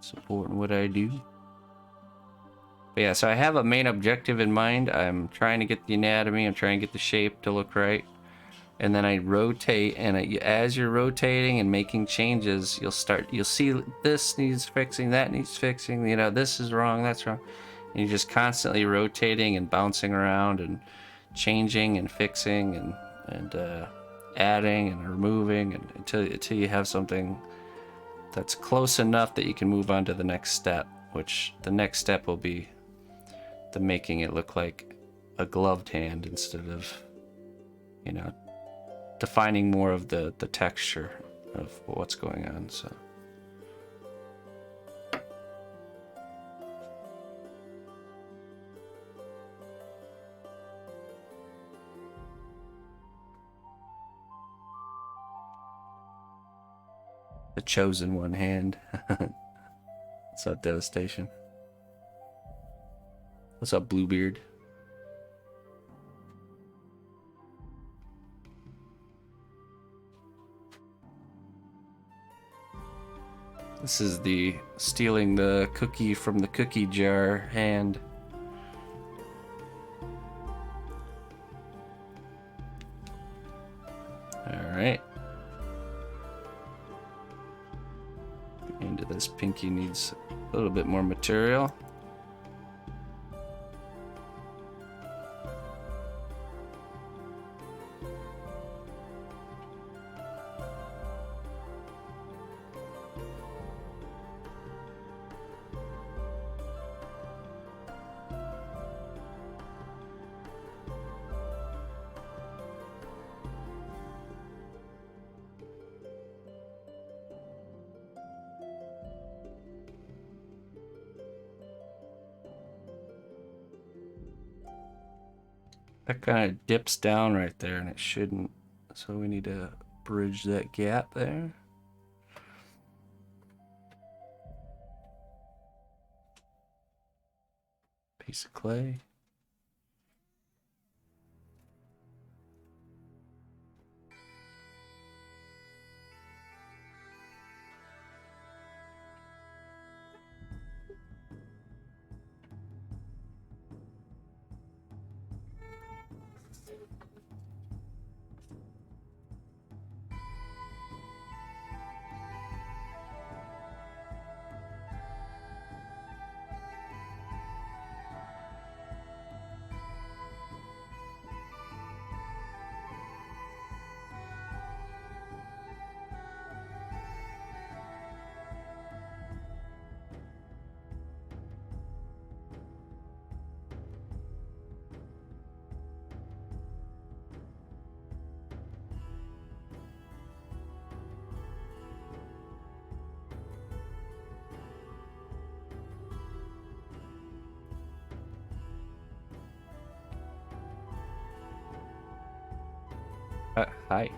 Supporting what I do. But yeah, so I have a main objective in mind. I'm trying to get the anatomy. I'm trying to get the shape to look right. And then I rotate, and as you're rotating and making changes, you'll see this needs fixing, that needs fixing, you know, this is wrong, that's wrong. And you're just constantly rotating and bouncing around and changing and fixing and adding and removing and until you have something that's close enough that you can move on to the next step, which the next step will be the making it look like a gloved hand instead of, you know, defining more of the texture of what's going on. So the chosen one hand. What's up, Devastation? What's up, Bluebeard? This is the stealing the cookie from the cookie jar hand. Alright. Into this pinky needs a little bit more material. That kind of dips down right there, and it shouldn't. So we need to bridge that gap there. Piece of clay. Hi.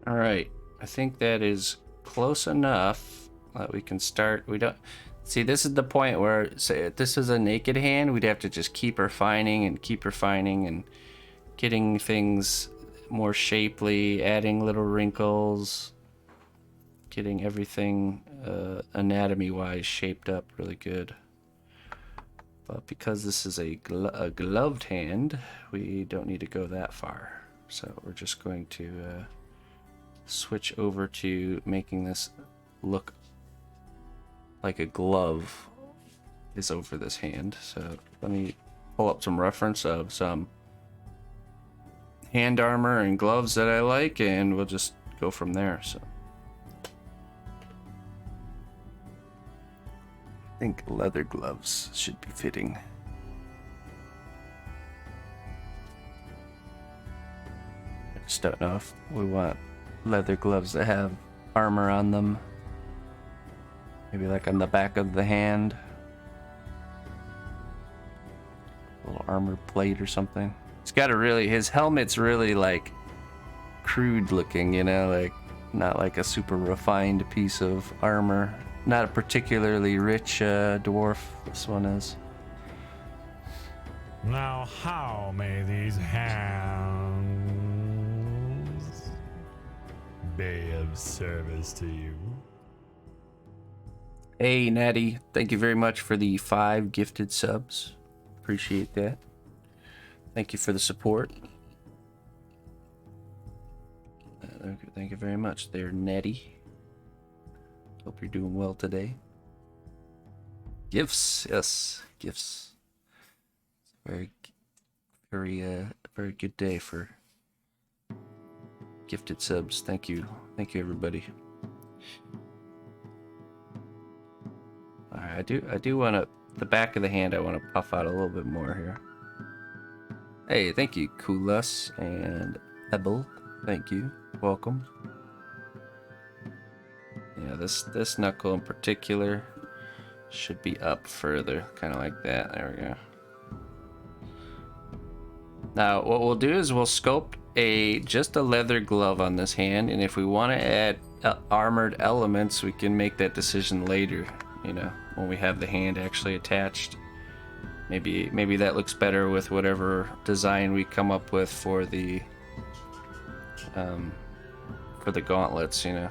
All right. I think that is close enough that we can start. We don't see, this is the point where, say if this is a naked hand, we'd have to just keep refining and getting things more shapely, adding little wrinkles, getting everything anatomy wise shaped up really good. But because this is a gloved hand, we don't need to go that far. So we're just going to switch over to making this look like a glove is over this hand. So let me pull up some reference of some hand armor and gloves that I like, and we'll just go from there. So I think leather gloves should be fitting. I just don't know if we want leather gloves that have armor on them. Maybe like on the back of the hand. A little armor plate or something. He's got a really, his helmet's really like crude looking, you know, like not like a super refined piece of armor. Not a particularly rich dwarf, this one is. Now, how may these hands be of service to you? Hey, Natty, thank you very much for the 5 gifted subs. Appreciate that. Thank you for the support. Thank you very much there, Natty. Hope you're doing well today. Gifts, yes, gifts. Very good day for gifted subs. Thank you everybody. All right, I do want to, the back of the hand I want to puff out a little bit more here. Hey, thank you, Kulas and Ebel. Thank you. Welcome. Yeah, this knuckle in particular should be up further, kind of like that. There we go. Now, what we'll do is we'll sculpt just a leather glove on this hand, and if we want to add armored elements, we can make that decision later, you know, when we have the hand actually attached. Maybe that looks better with whatever design we come up with for the gauntlets, you know.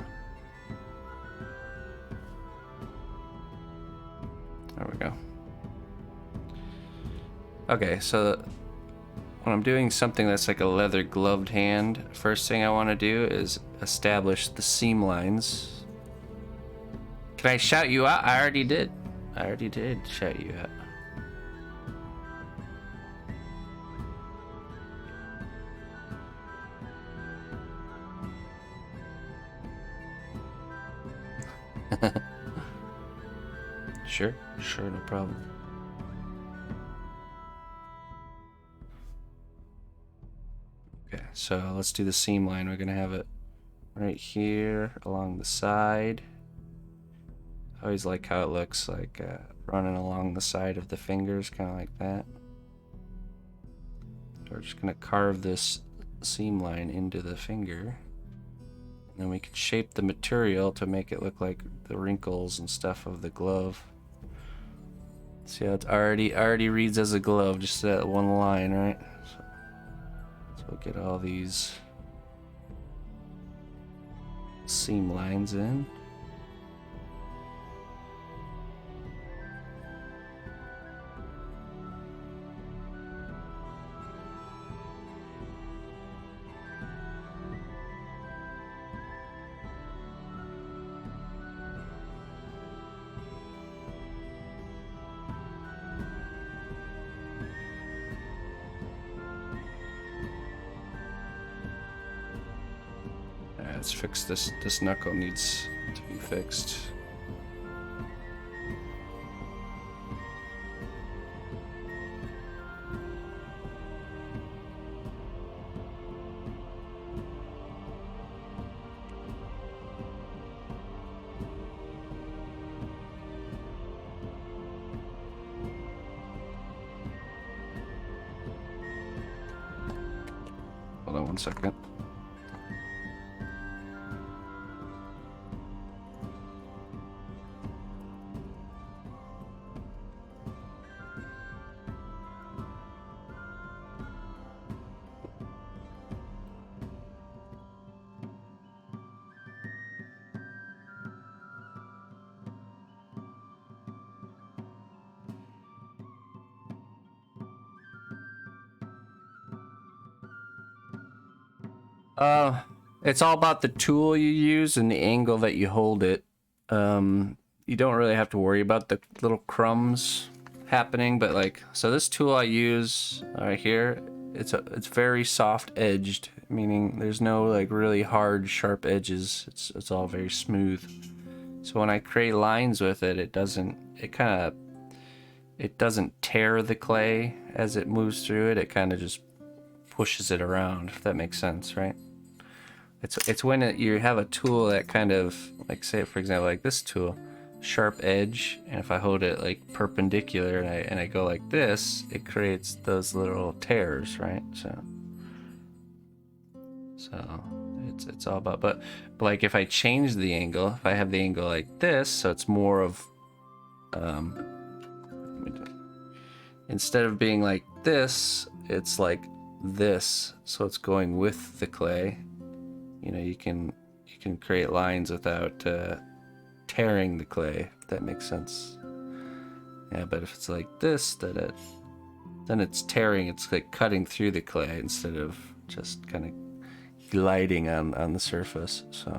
There we go. Okay, so when I'm doing something that's like a leather gloved hand, first thing I want to do is establish the seam lines. Can I shout you out? I already did shout you out. Sure, no problem. Okay, so let's do the seam line. We're gonna have it right here along the side. I always like how it looks, like running along the side of the fingers, kind of like that. We're just gonna carve this seam line into the finger. then we could shape the material to make it look like the wrinkles and stuff of the glove. See how it's already reads as a glove, just that one line, right? So we'll get all these seam lines in. Let's fix this. This knuckle needs to be fixed. Hold on 1 second. It's all about the tool you use and the angle that you hold it. You don't really have to worry about the little crumbs happening, but like, so this tool I use right here, it's very soft edged, meaning there's no like really hard, sharp edges. It's all very smooth. So when I create lines with it, it doesn't tear the clay as it moves through it. It kind of just pushes it around, if that makes sense, right? It's when you have a tool that kind of, like, say for example, like this tool, sharp edge, and if I hold it like perpendicular and I go like this, it creates those little tears, right? So it's all about, but like if I change the angle, if I have the angle like this, so it's more of instead of being like this, it's like this, so it's going with the clay. You know, you can create lines without tearing the clay, if that makes sense. Yeah, but if it's like this, then it's tearing, it's like cutting through the clay instead of just kind of gliding on the surface. So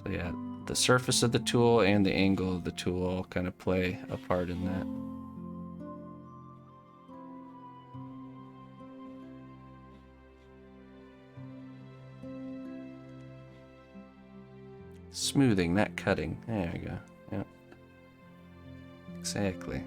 yeah, the surface of the tool and the angle of the tool all kind of play a part in that. Smoothing, not cutting. There we go. Yep. Exactly.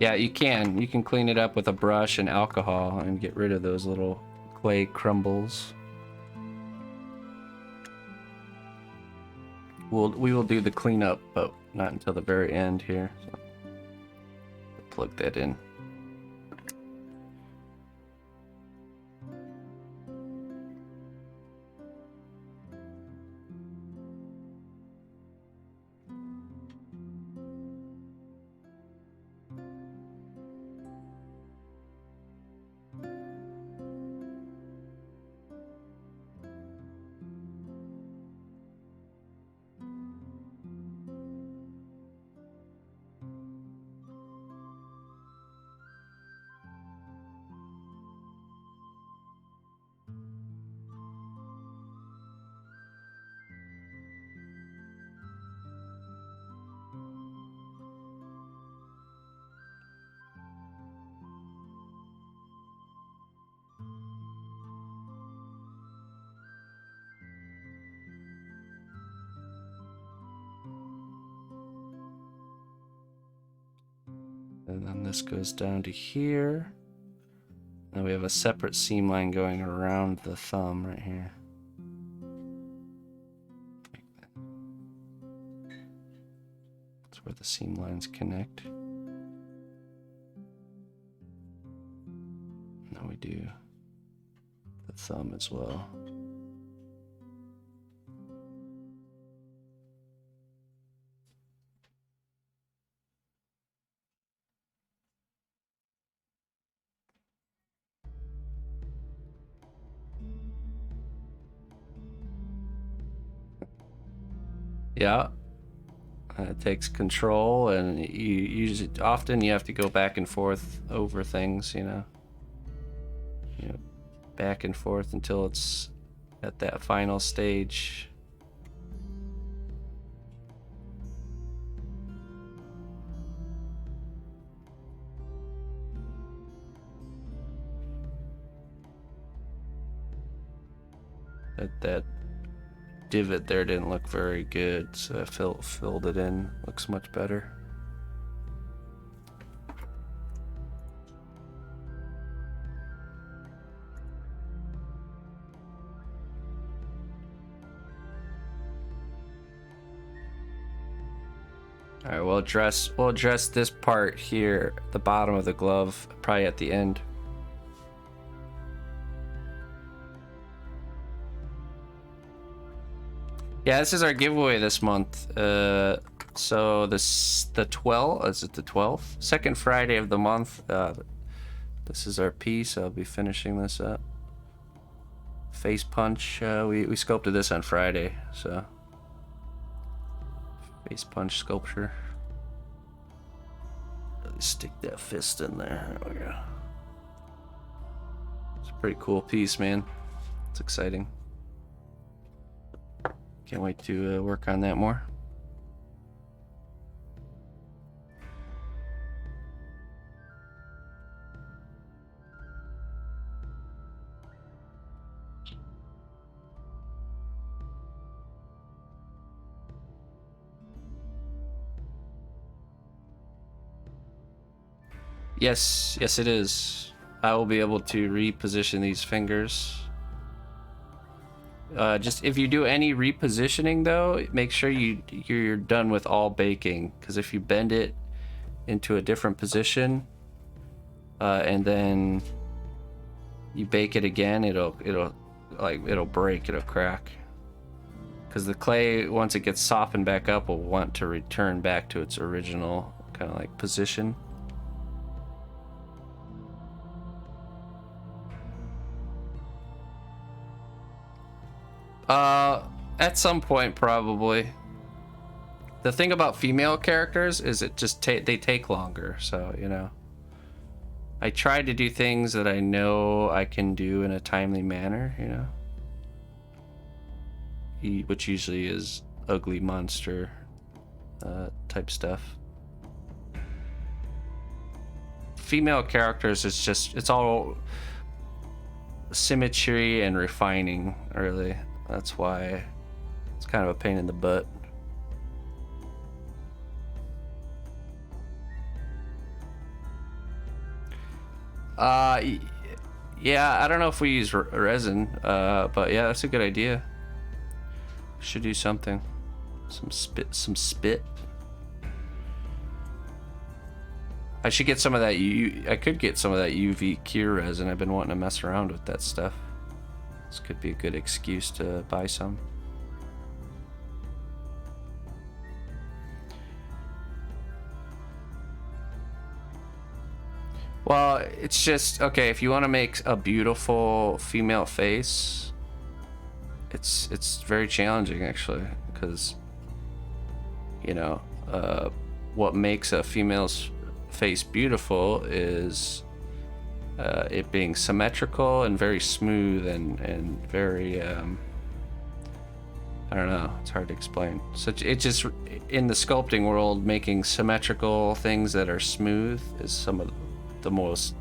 Yeah, you can clean it up with a brush and alcohol and get rid of those little clay crumbles. We will do the cleanup, but not until the very end here. So plug that in. And then this goes down to here. Now we have a separate seam line going around the thumb right here. That's where the seam lines connect. Now we do the thumb as well. Yeah, it takes control, and often you have to go back and forth over things, you know, back and forth until it's at that final stage. That divot there didn't look very good, so I filled it in. Looks much better. All right, we'll address this part here, the bottom of the glove, probably at the end. Yeah, this is our giveaway this month. So the 12th, is it the 12th? Second Friday of the month. This is our piece. I'll be finishing this up. Face punch. We sculpted this on Friday, so face punch sculpture. Really stick that fist in there. There we go. It's a pretty cool piece, man. It's exciting. Can't wait to work on that more. Yes, it is. I will be able to reposition these fingers. Just if you do any repositioning though, make sure you're done with all baking, because if you bend it into a different position and then you bake it again, it'll break, it'll crack, because the clay, once it gets softened back up, will want to return back to its original kind of like position. At some point, probably. The thing about female characters is it just they take longer, so, you know. I try to do things that I know I can do in a timely manner, you know. Which usually is ugly monster type stuff. Female characters, it's all symmetry and refining, really. That's why it's kind of a pain in the butt. Yeah, I don't know if we use resin, but yeah, that's a good idea. Should do something. Some spit. I should get some of that. I could get some of that UV cure resin. I've been wanting to mess around with that stuff. This could be a good excuse to buy some. Well, it's just, okay, if you want to make a beautiful female face, it's very challenging, actually, because, you know, what makes a female's face beautiful is it being symmetrical and very smooth and very I don't know, it's hard to explain. So it just, in the sculpting world, making symmetrical things that are smooth is some of the most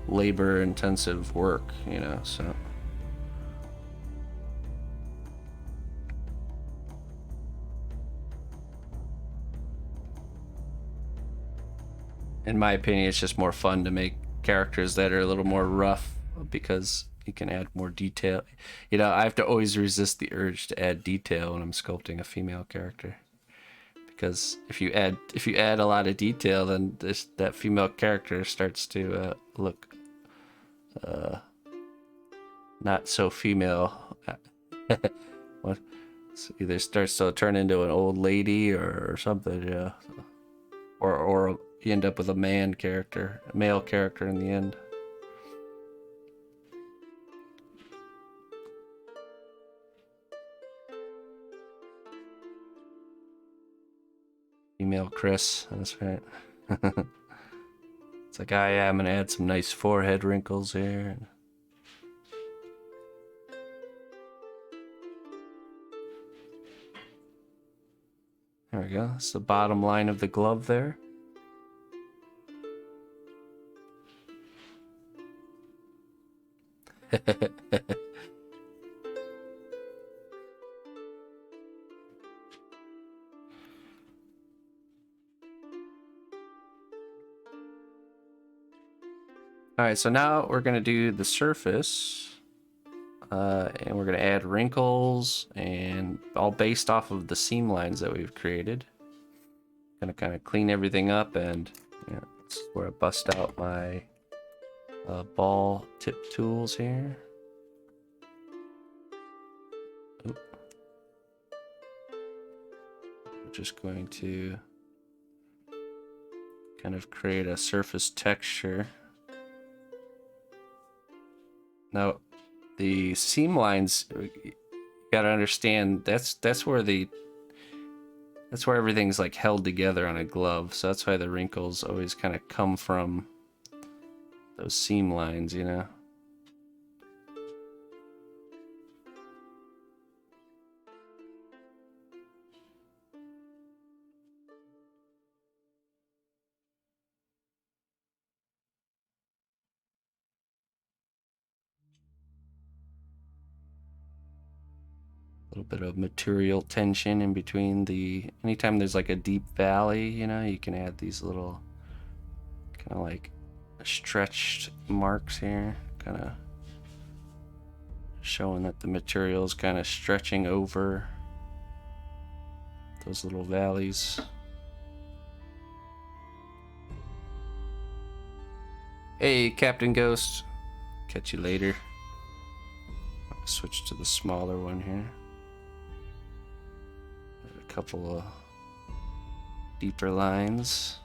labor intensive work, you know. So in my opinion, it's just more fun to make characters that are a little more rough because you can add more detail. You know, I have to always resist the urge to add detail when I'm sculpting a female character, because if you add a lot of detail, then that female character starts to look not so female. What? So either starts to turn into an old lady or something, yeah. Or you end up with a male character in the end. Female Chris, that's right. It's like, yeah, I'm gonna add some nice forehead wrinkles here. There we go. That's the bottom line of the glove there. All right, so now we're gonna do the surface, and we're gonna add wrinkles, and all based off of the seam lines that we've created. Gonna kind of clean everything up, and this is where I bust out my ball tip tools here. Oop. We're just going to kind of create a surface texture. Now, the seam lines, you gotta understand, that's where everything's like held together on a glove. So that's why the wrinkles always kind of come from those seam lines, you know. A little bit of material tension in between anytime there's like a deep valley, you know, you can add these little kind of like stretched marks here, kind of showing that the material is kind of stretching over those little valleys. Hey, Captain Ghost. Catch you later. I'll switch to the smaller one here. A couple of deeper lines.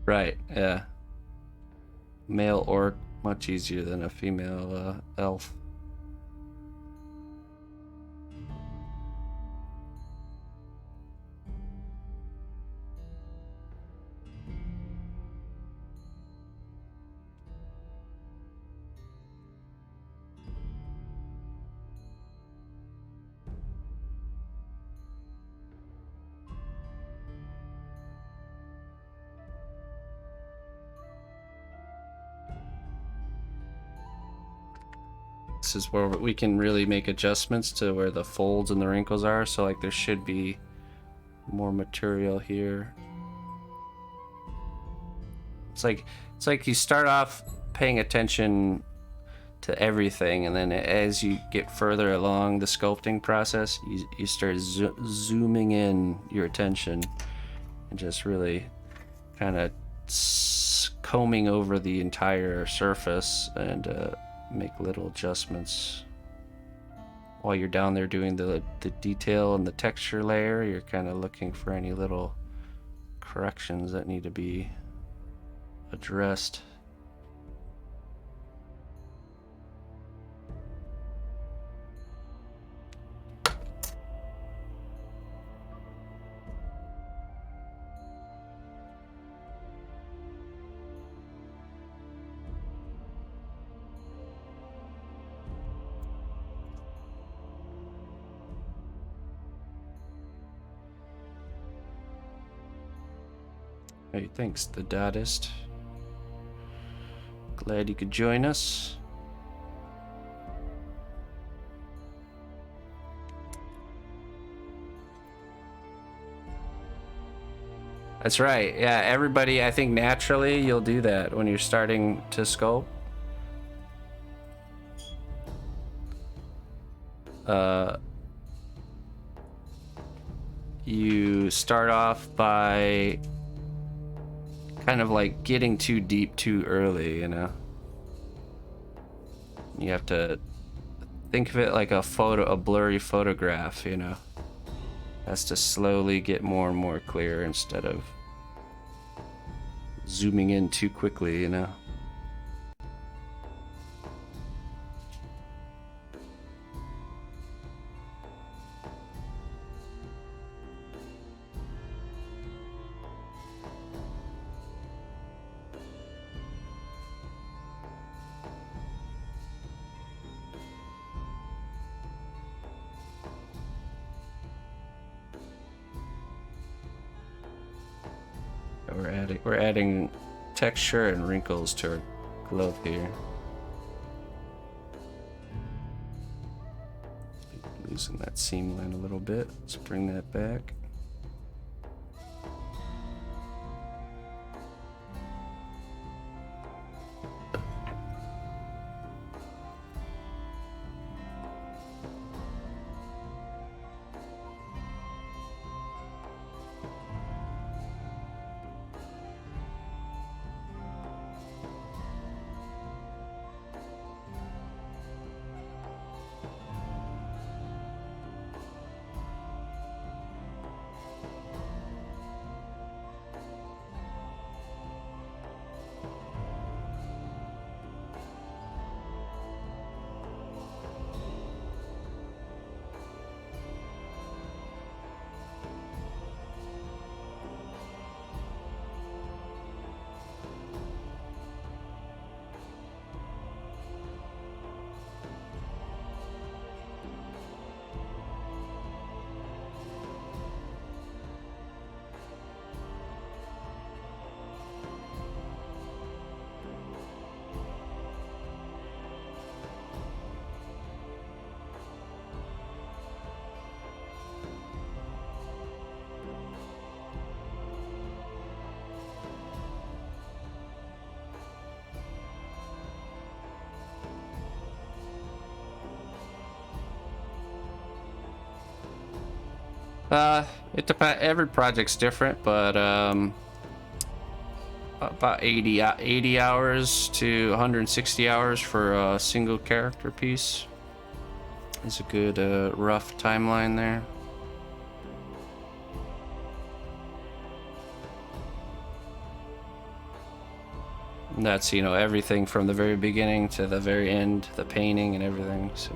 Right, yeah. Male orc, much easier than a female elf. This is where we can really make adjustments to where the folds and the wrinkles are. So like there should be more material here. It's like you start off paying attention to everything, and then as you get further along the sculpting process, you start zooming in your attention and just really kind of combing over the entire surface and make little adjustments. While you're down there doing the detail and the texture layer, you're kind of looking for any little corrections that need to be addressed. Hey, thanks, the Dadaist. Glad you could join us. That's right. Yeah, everybody, I think naturally you'll do that when you're starting to sculpt. You start off by kind of like getting too deep too early, you know? You have to think of it like a blurry photograph, you know? Has to slowly get more and more clear instead of zooming in too quickly, you know? We're adding texture and wrinkles to our glove here. Losing that seam line a little bit. Let's bring that back. It depends. Every project's different, but about 80 hours to 160 hours for a single character piece is a good rough timeline there. And that's, you know, everything from the very beginning to the very end, the painting and everything. So.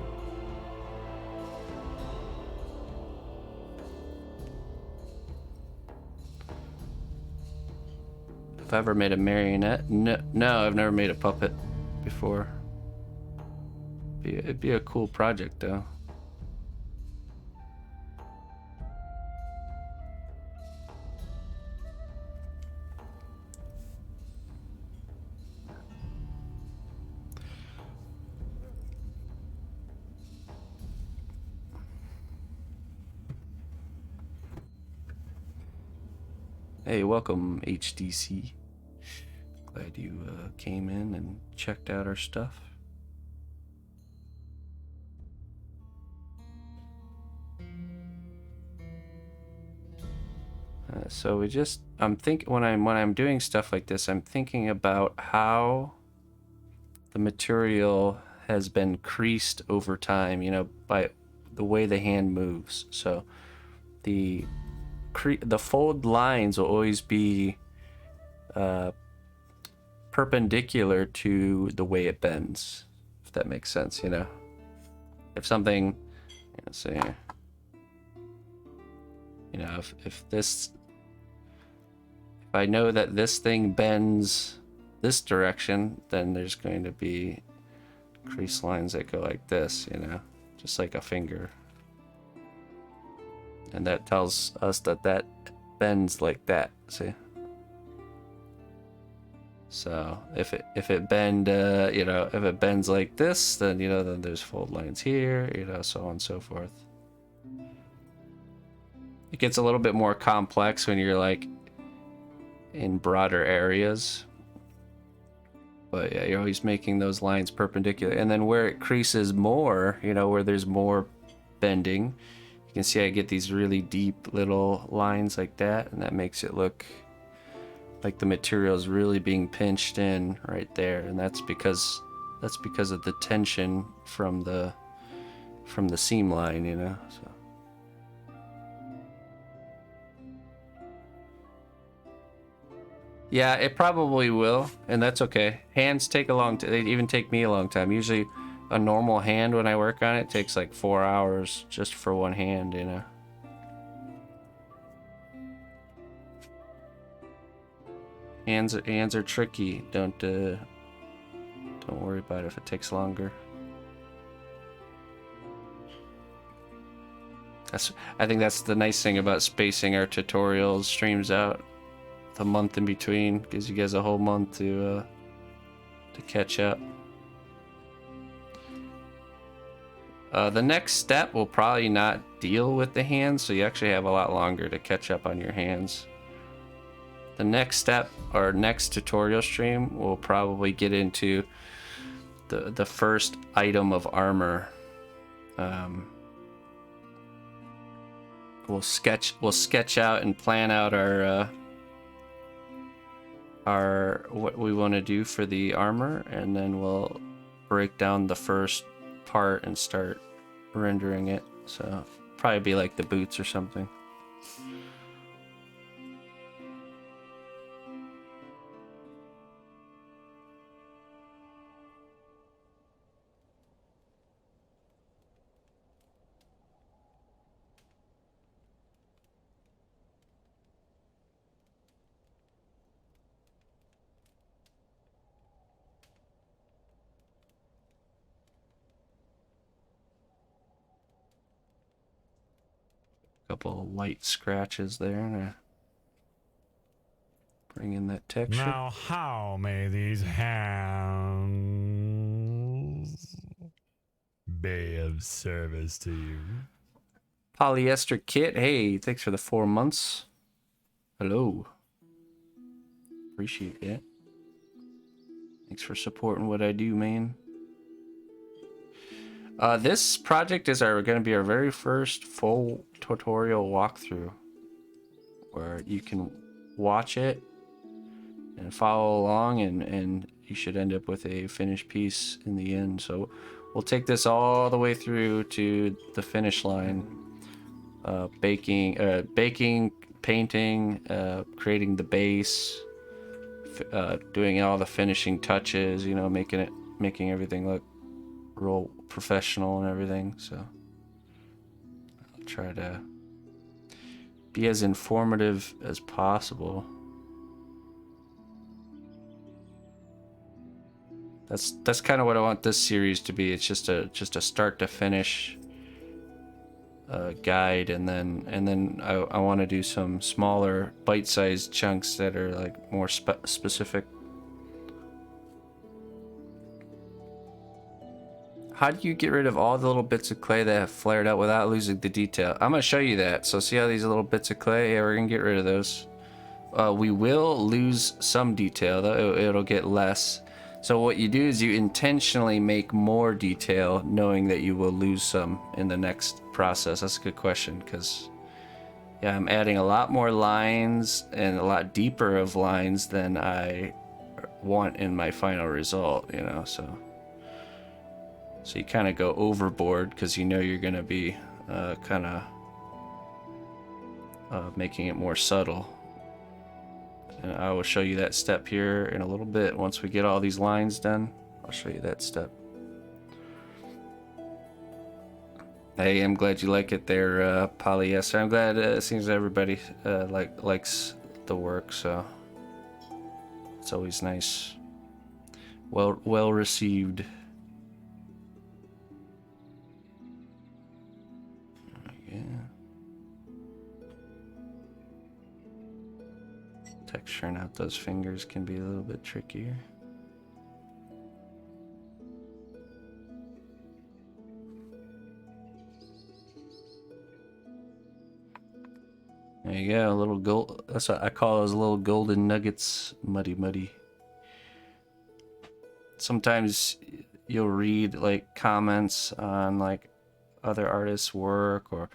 If I ever made a marionette? No, I've never made a puppet before. It'd be a cool project, though. Hey, welcome, HDC. Glad you came in and checked out our stuff. So when I'm doing stuff like this, I'm thinking about how the material has been creased over time, you know, by the way the hand moves. So the fold lines will always be perpendicular to the way it bends, if that makes sense, you know. If something, let's see, you know, if I know that this thing bends this direction, then there's going to be crease lines that go like this, you know, just like a finger. And that tells us that bends like that, see? So if it bend, you know, if it bends like this, then you know, then there's fold lines here, you know, so on and so forth. It gets a little bit more complex when you're like in broader areas. But yeah, you're always making those lines perpendicular. And then where it creases more, you know, where there's more bending, you can see I get these really deep little lines like that, and that makes it look like the material is really being pinched in right there. And that's because of the tension from the seam line, you know. So yeah, it probably will, and that's okay. Hands take a long time. They even take me a long time. Usually a normal hand when I work on it takes like 4 hours just for one hand, you know. Hands are tricky. Don't worry about it if it takes longer. I think that's the nice thing about spacing our tutorials streams out. The month in between gives you guys a whole month to catch up. The next step will probably not deal with the hands, so you actually have a lot longer to catch up on your hands. The next step, or next tutorial stream, will probably get into the first item of armor. We'll sketch out and plan out our what we want to do for the armor, and then we'll break down the first part and start rendering it. So probably be like the boots or something. Couple of light scratches there to bring in that texture. Now, how may these hands be of service to you? Polyester Kit, hey, thanks for the 4 months. Hello. Appreciate it. Thanks for supporting what I do, man. This project is going to be our very first full tutorial walkthrough, where you can watch it and follow along, and you should end up with a finished piece in the end. So we'll take this all the way through to the finish line. Baking, painting, creating the base, doing all the finishing touches, you know, making everything look real professional and everything. So I'll try to be as informative as possible. That's kind of what I want this series to be. It's just a start to finish guide, and then I want to do some smaller bite-sized chunks that are like more specific. How do you get rid of all the little bits of clay that have flared out without losing the detail? I'm gonna show you that. So see how these little bits of clay, yeah, we're gonna get rid of those. We will lose some detail though. It'll get less. So what you do is you intentionally make more detail, knowing that you will lose some in the next process. That's a good question, because yeah, I'm adding a lot more lines and a lot deeper of lines than I want in my final result, you know. So you kind of go overboard because you know you're going to be kind of making it more subtle. And I will show you that step here in a little bit. Once we get all these lines done, I'll show you that step. Hey, I'm glad you like it there, Polyester. I'm glad it seems everybody likes the work, so it's always nice. Well received. measuring out those fingers can be a little bit trickier. There you go, a little gold. That's what I call those little golden nuggets. Muddy. Sometimes you'll read like comments on like other artists' work, or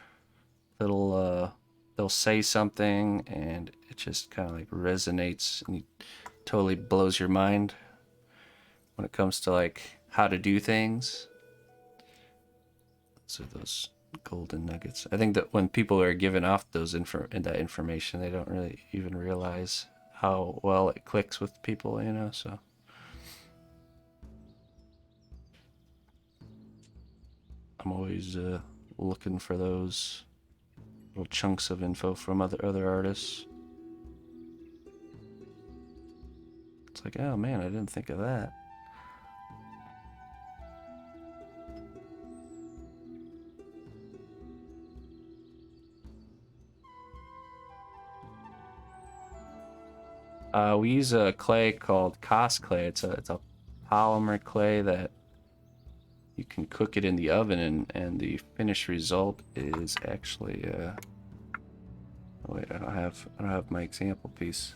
they'll say something and it just kind of like resonates and totally blows your mind when it comes to like how to do things. So those golden nuggets. I think that when people are giving off those that information, they don't really even realize how well it clicks with people, you know. So I'm always looking for those little chunks of info from other artists. It's like, oh man, I didn't think of that. We use a clay called Cos clay. It's a polymer clay that you can cook it in the oven, and the finished result is actually oh wait, I don't have my example piece.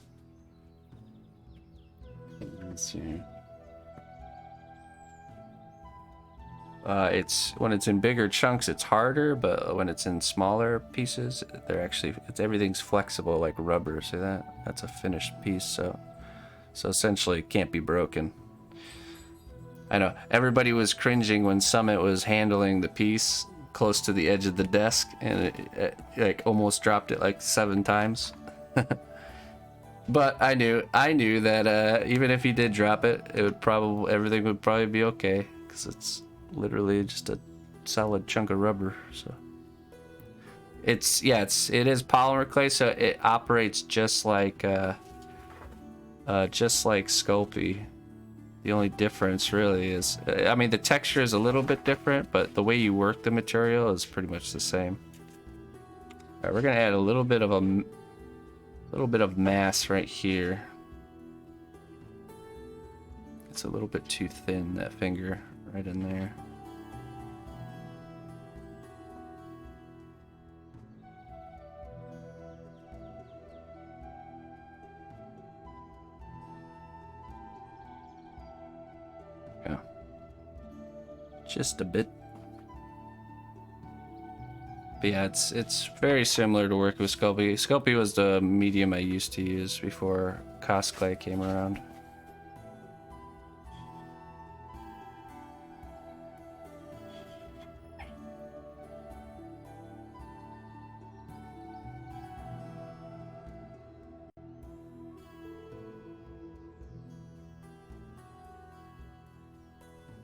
Let's see. It's when it's in bigger chunks, it's harder, but when it's in smaller pieces, everything's flexible like rubber. See that? That's a finished piece, so essentially it can't be broken. I know everybody was cringing when Summit was handling the piece close to the edge of the desk, and it like almost dropped it like 7 times. But I knew that even if he did drop it, everything would probably be okay, because it's literally just a solid chunk of rubber. So it is polymer clay, so it operates just like Sculpey. The only difference really is, I mean, the texture is a little bit different, but the way you work the material is pretty much the same. All right, we're gonna add a little bit of mass right here. It's a little bit too thin, that finger right in there. Yeah. Just a bit. But yeah, it's very similar to work with Sculpey. Sculpey was the medium I used to use before Cos clay came around.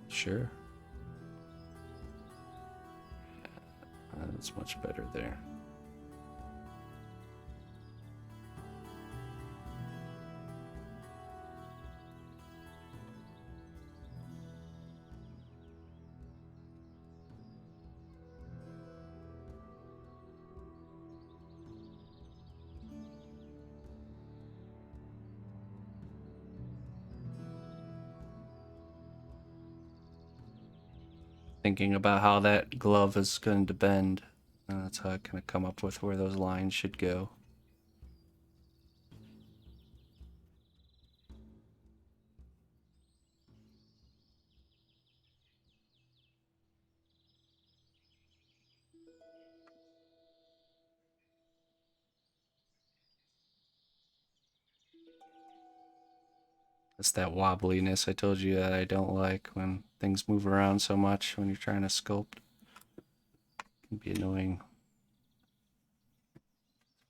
Sure. That's much better there. Thinking about how that glove is going to bend. That's how I kind of come up with where those lines should go. It's that wobbliness I told you that I don't like, when things move around so much when you're trying to sculpt. It can be annoying.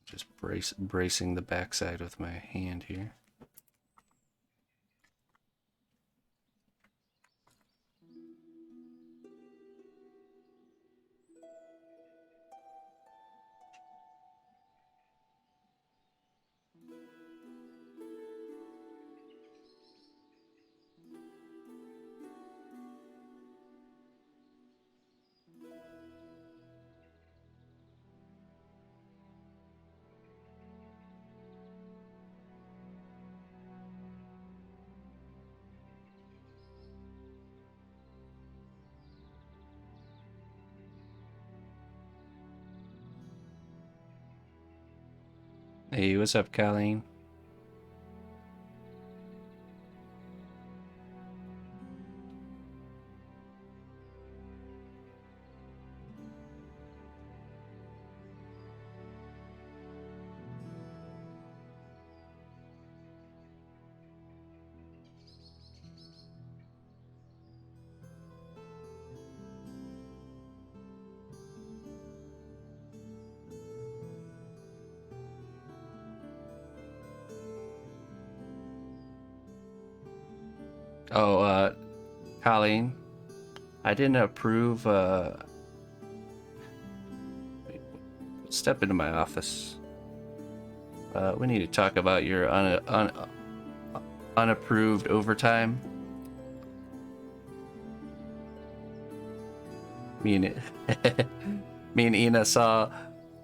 Just bracing the backside with my hand here. Hey, what's up, Colleen? Oh, Colleen, I didn't approve, step into my office. We need to talk about your unapproved overtime. Me and me and Ina saw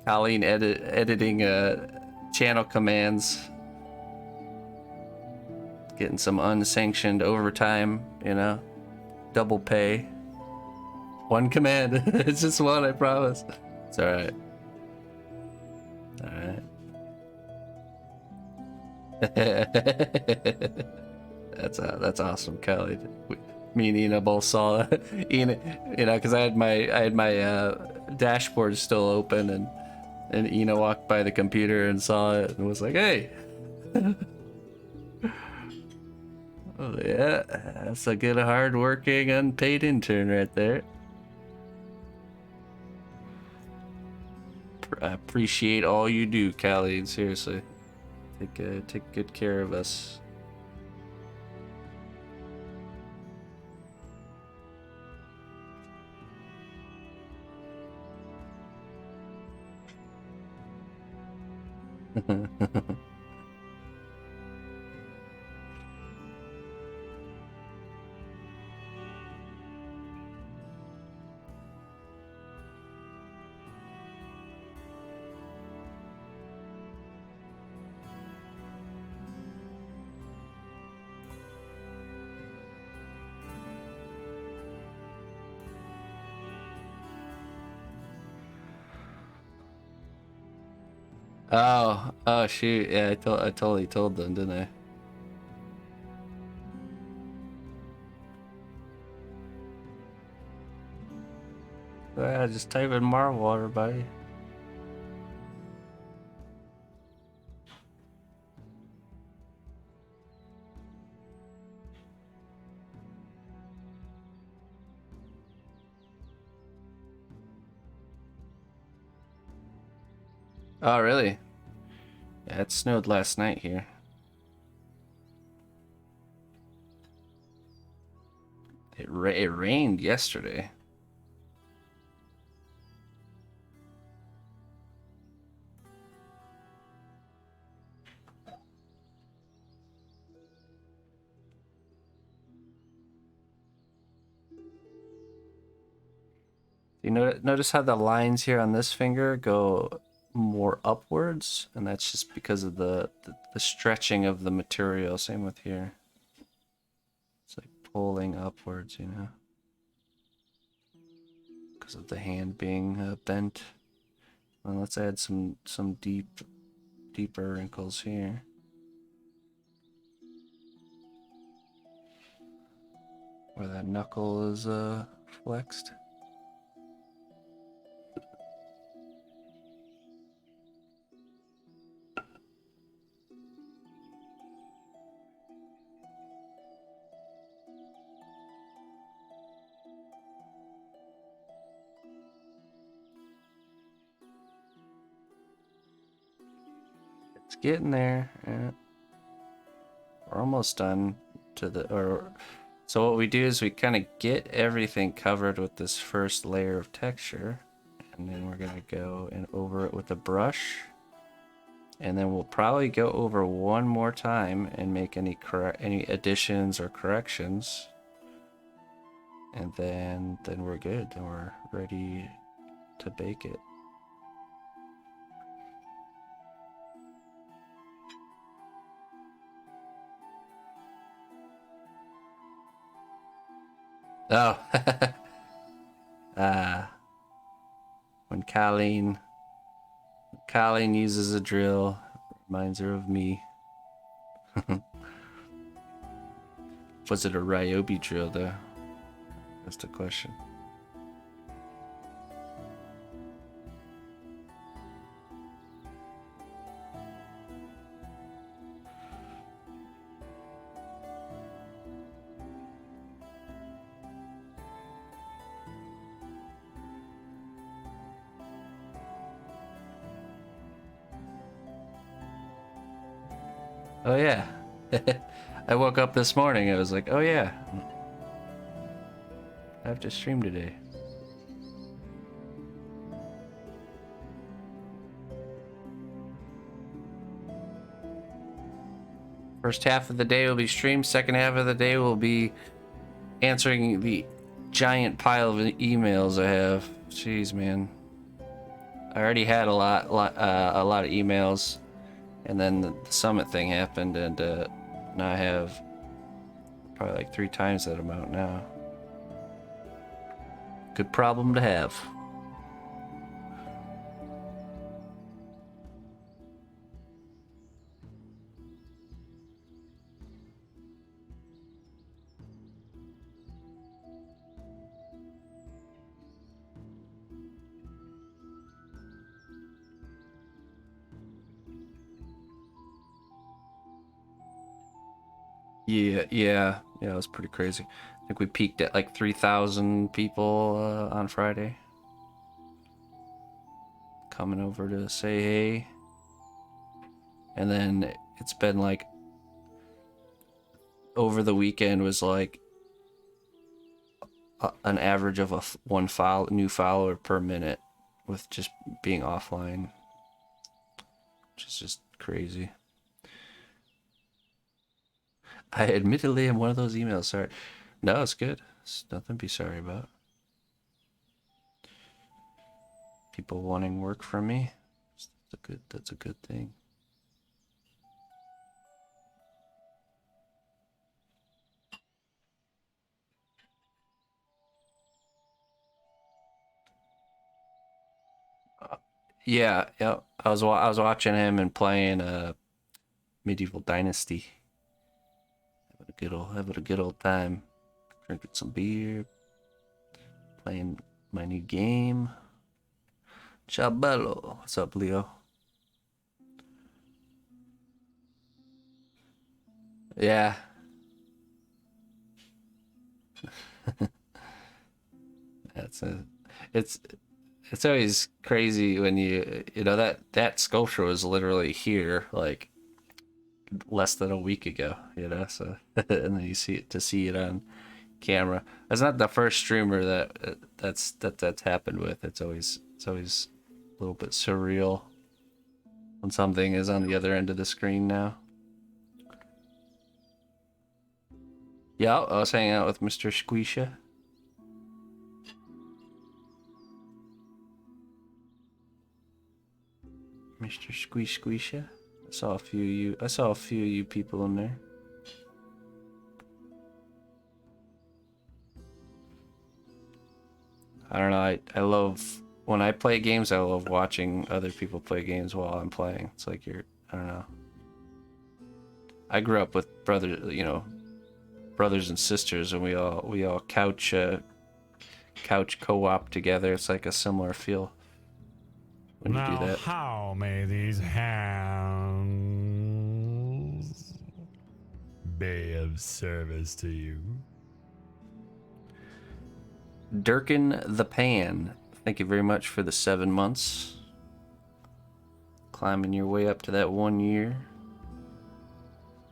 Colleen editing channel commands, getting some unsanctioned overtime, you know, double pay. One command. It's just one, I promise. It's all right. All right. That's awesome, Kelly. Me and Ina both saw Ina, you know, because I had my dashboard still open, and Ina walked by the computer and saw it and was like, "Hey, oh, yeah, that's a good, hard-working, unpaid intern right there." I appreciate all you do, Callie. Seriously, take good care of us. Oh shoot! Yeah, I totally told them, didn't I? Yeah, just type in Marwater, buddy. Oh, really? Yeah, it snowed last night here. It rained yesterday. You notice how the lines here on this finger go more upwards, and that's just because of the stretching of the material. Same with here. It's like pulling upwards, you know, because of the hand being bent. And let's add some deeper wrinkles here. Where that knuckle is flexed. It's getting there. Yeah. We're almost done to so what we do is we kind of get everything covered with this first layer of texture, and then we're gonna go and over it with a brush, and then we'll probably go over one more time and make any additions or corrections, and then we're good. Then we're ready to bake it. Oh, when Colleen uses a drill, Reminds her of me. Was it a Ryobi drill though? That's the question. Oh yeah. I woke up this morning, I was like, oh yeah. I have to stream today. First half of the day will be stream, second half of the day will be answering the giant pile of emails I have. Jeez, man. I already had a lot of emails, and then the summit thing happened, and now I have probably like 3 times that amount now. Good problem to have. Yeah, it was pretty crazy. I think we peaked at like 3,000 people on Friday. Coming over to say hey. And then it's been like over the weekend was like an average of one new follower per minute with just being offline, which is just crazy. I admittedly am one of those emails. Sorry. No, it's good. It's nothing to be sorry about. People wanting work from me. That's a good thing. Yeah. I was watching him and playing Medieval Dynasty. Having a good old time. Drinking some beer. Playing my new game. Chabello. What's up, Leo? Yeah. It's it's always crazy when you know that sculpture was literally here like less than a week ago, so and then you see it on camera. That's not the first streamer that's happened with. It's always a little bit surreal when something is on the other end of the screen now. Yeah, I was hanging out with Mr. Squeesha. Mr. Squeesha. I saw a few of you people in there. I don't know. I love when I play games. I love watching other people play games while I'm playing. It's like I don't know. I grew up with brothers and sisters, and we all couch co-op together. It's like a similar feel when you do that. How may these hands be of service to you? Durkin the Pan, thank you very much for the 7 months. Climbing your way up to that 1 year.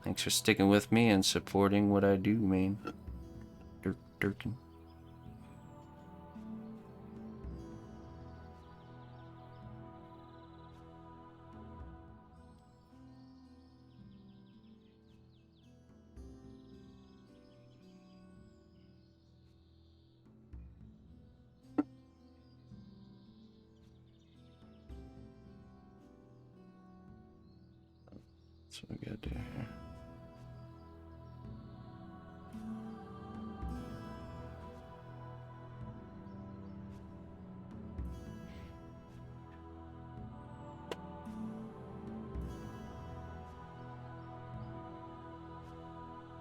Thanks for sticking with me and supporting what I do, man. Durkin. That's what we gotta do here.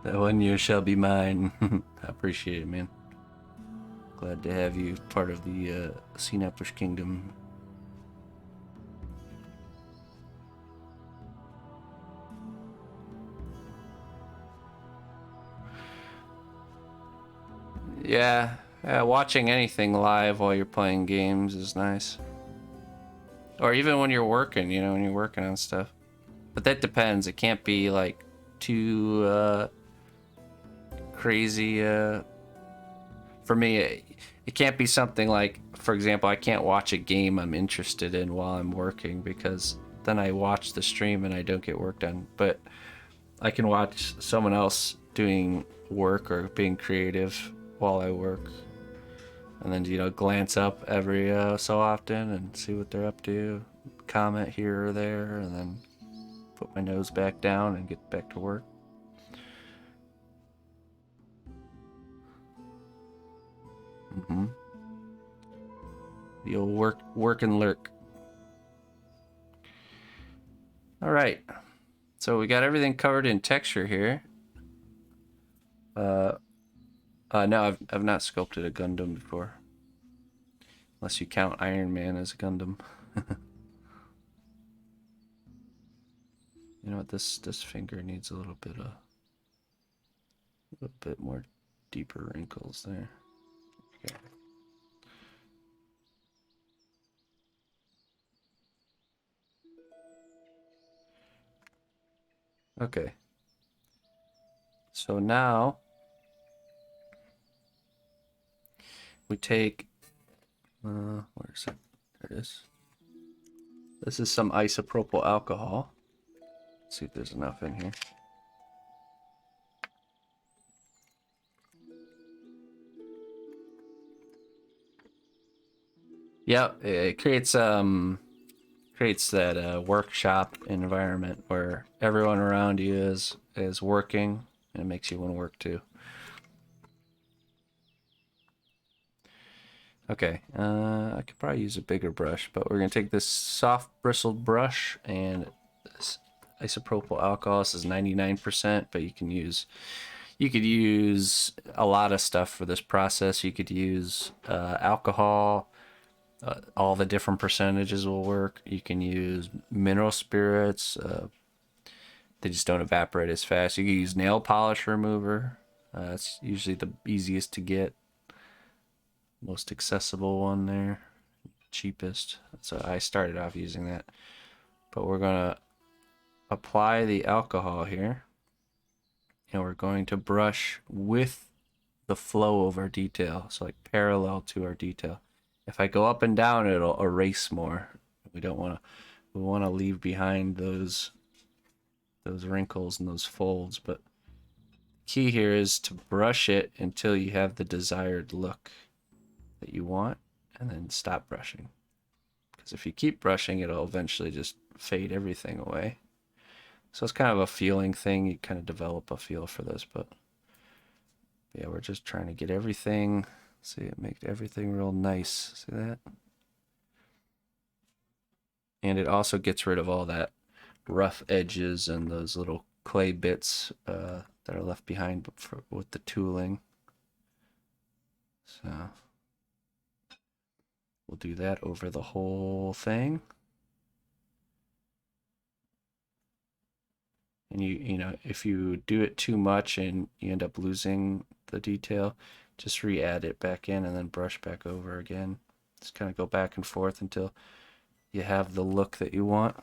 That 1 year shall be mine. I appreciate it, man. Glad to have you part of the Synaptish Kingdom. Yeah, watching anything live while you're playing games is nice. Or even when you're working, you know, when you're working on stuff. But that depends. It can't be like too crazy. For me, it can't be something like, for example, I can't watch a game I'm interested in while I'm working because then I watch the stream and I don't get work done. But I can watch someone else doing work or being creative while I work. And then, you know, glance up every so often and see what they're up to, comment here or there, and then put my nose back down and get back to work. The old work and lurk. All right, so we got everything covered in texture here. No, I've not sculpted a Gundam before, unless you count Iron Man as a Gundam. You know what? This finger needs a little bit more deeper wrinkles there. Okay. Okay. So now we take, where is it? There it is. This is some isopropyl alcohol. Let's see if there's enough in here. Yep, it creates that workshop environment where everyone around you is working, and it makes you want to work too. Okay, I could probably use a bigger brush, but we're gonna take this soft bristled brush and this isopropyl alcohol. This is 99%, but you could use a lot of stuff for this process. You could use alcohol. All the different percentages will work. You can use mineral spirits. They just don't evaporate as fast. You can use nail polish remover. It's usually the easiest to get. Most accessible one there. Cheapest. So I started off using that. But we're going to apply the alcohol here. And we're going to brush with the flow of our detail. So like parallel to our detail. If I go up and down, it'll erase more. We don't want to. We want to leave behind those wrinkles and those folds. But key here is to brush it until you have the desired look that you want, and then stop brushing. Because if you keep brushing, it'll eventually just fade everything away. So it's kind of a feeling thing. You kind of develop a feel for this, but yeah, we're just trying to get everything. See, it makes everything real nice. See that? And it also gets rid of all that rough edges and those little clay bits that are left behind with the tooling. So we'll do that over the whole thing. And you know, if you do it too much and you end up losing the detail, just re-add it back in and then brush back over again. Just kind of go back and forth until you have the look that you want.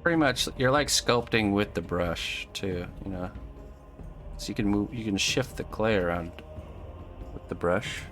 Pretty much, you're like sculpting with the brush too, you know. So you can move, you can shift the clay around with the brush.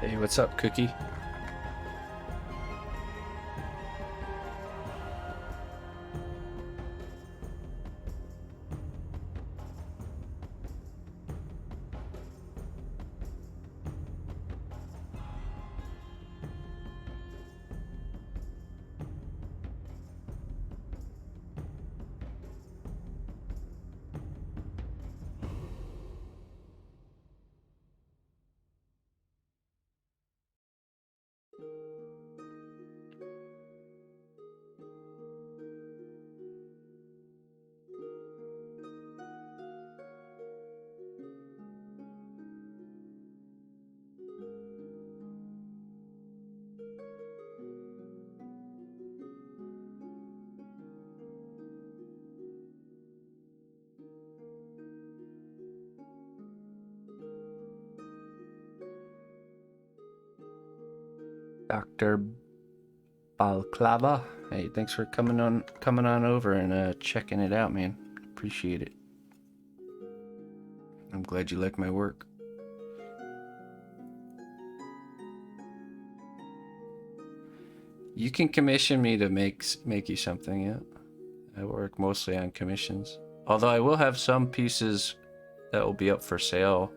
Hey, what's up, Cookie? Dr. Balklava. Hey, thanks for coming on over and checking it out, man. Appreciate it. I'm glad you like my work. You can commission me to make you something, yeah. I work mostly on commissions. Although I will have some pieces that will be up for sale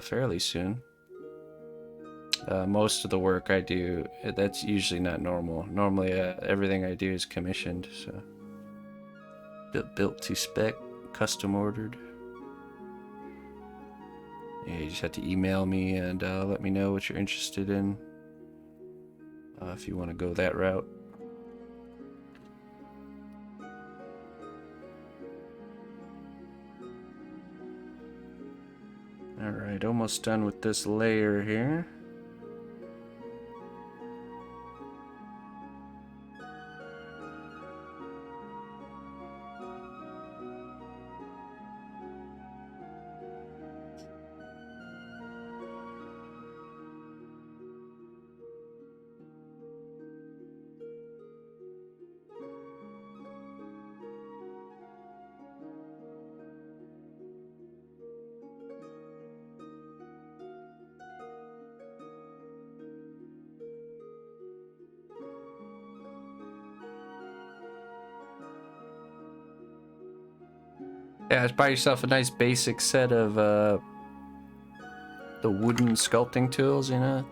fairly soon. Most of the work I do, that's usually not normal. Normally, everything I do is commissioned, so built to spec, custom ordered. Yeah, you just have to email me and let me know what you're interested in. If you want to go that route. Alright, almost done with this layer here. Yeah, just buy yourself a nice basic set of the wooden sculpting tools, you know.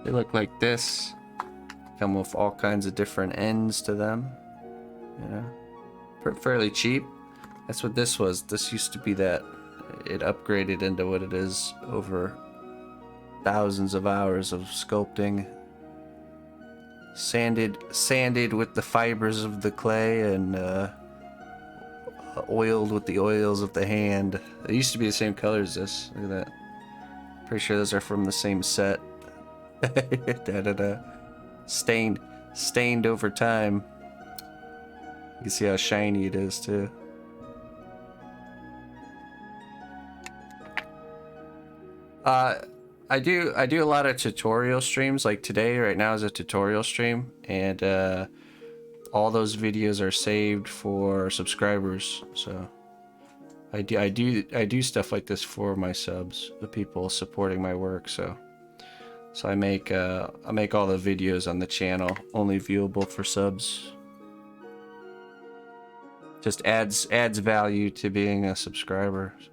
They look like this. Come with all kinds of different ends to them, you know. Fairly cheap. That's what this was. This used to be that. It upgraded into what it is over thousands of hours of sculpting. Sanded with the fibers of the clay and oiled with the oils of the hand. It used to be the same color as this. Look at that. Pretty sure those are from the same set. Da-da-da. Stained over time. You can see how shiny it is too. I do a lot of tutorial streams. Like today, right now is a tutorial stream, and all those videos are saved for subscribers. So I do stuff like this for my subs, the people supporting my work. So I make all the videos on the channel only viewable for subs. Just adds value to being a subscriber. So.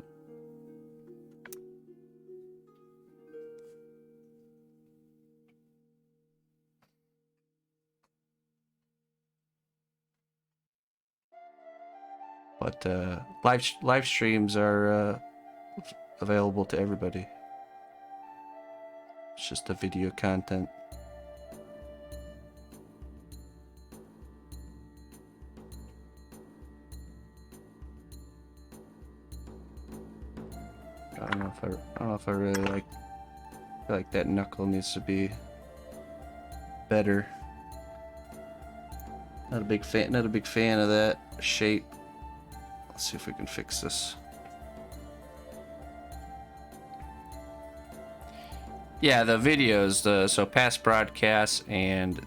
But live streams are available to everybody. It's just the video content. I don't know if I really like. I feel like that knuckle needs to be better. Not a big fan of that shape. Let's see if we can fix this. Yeah, the videos, so past broadcasts and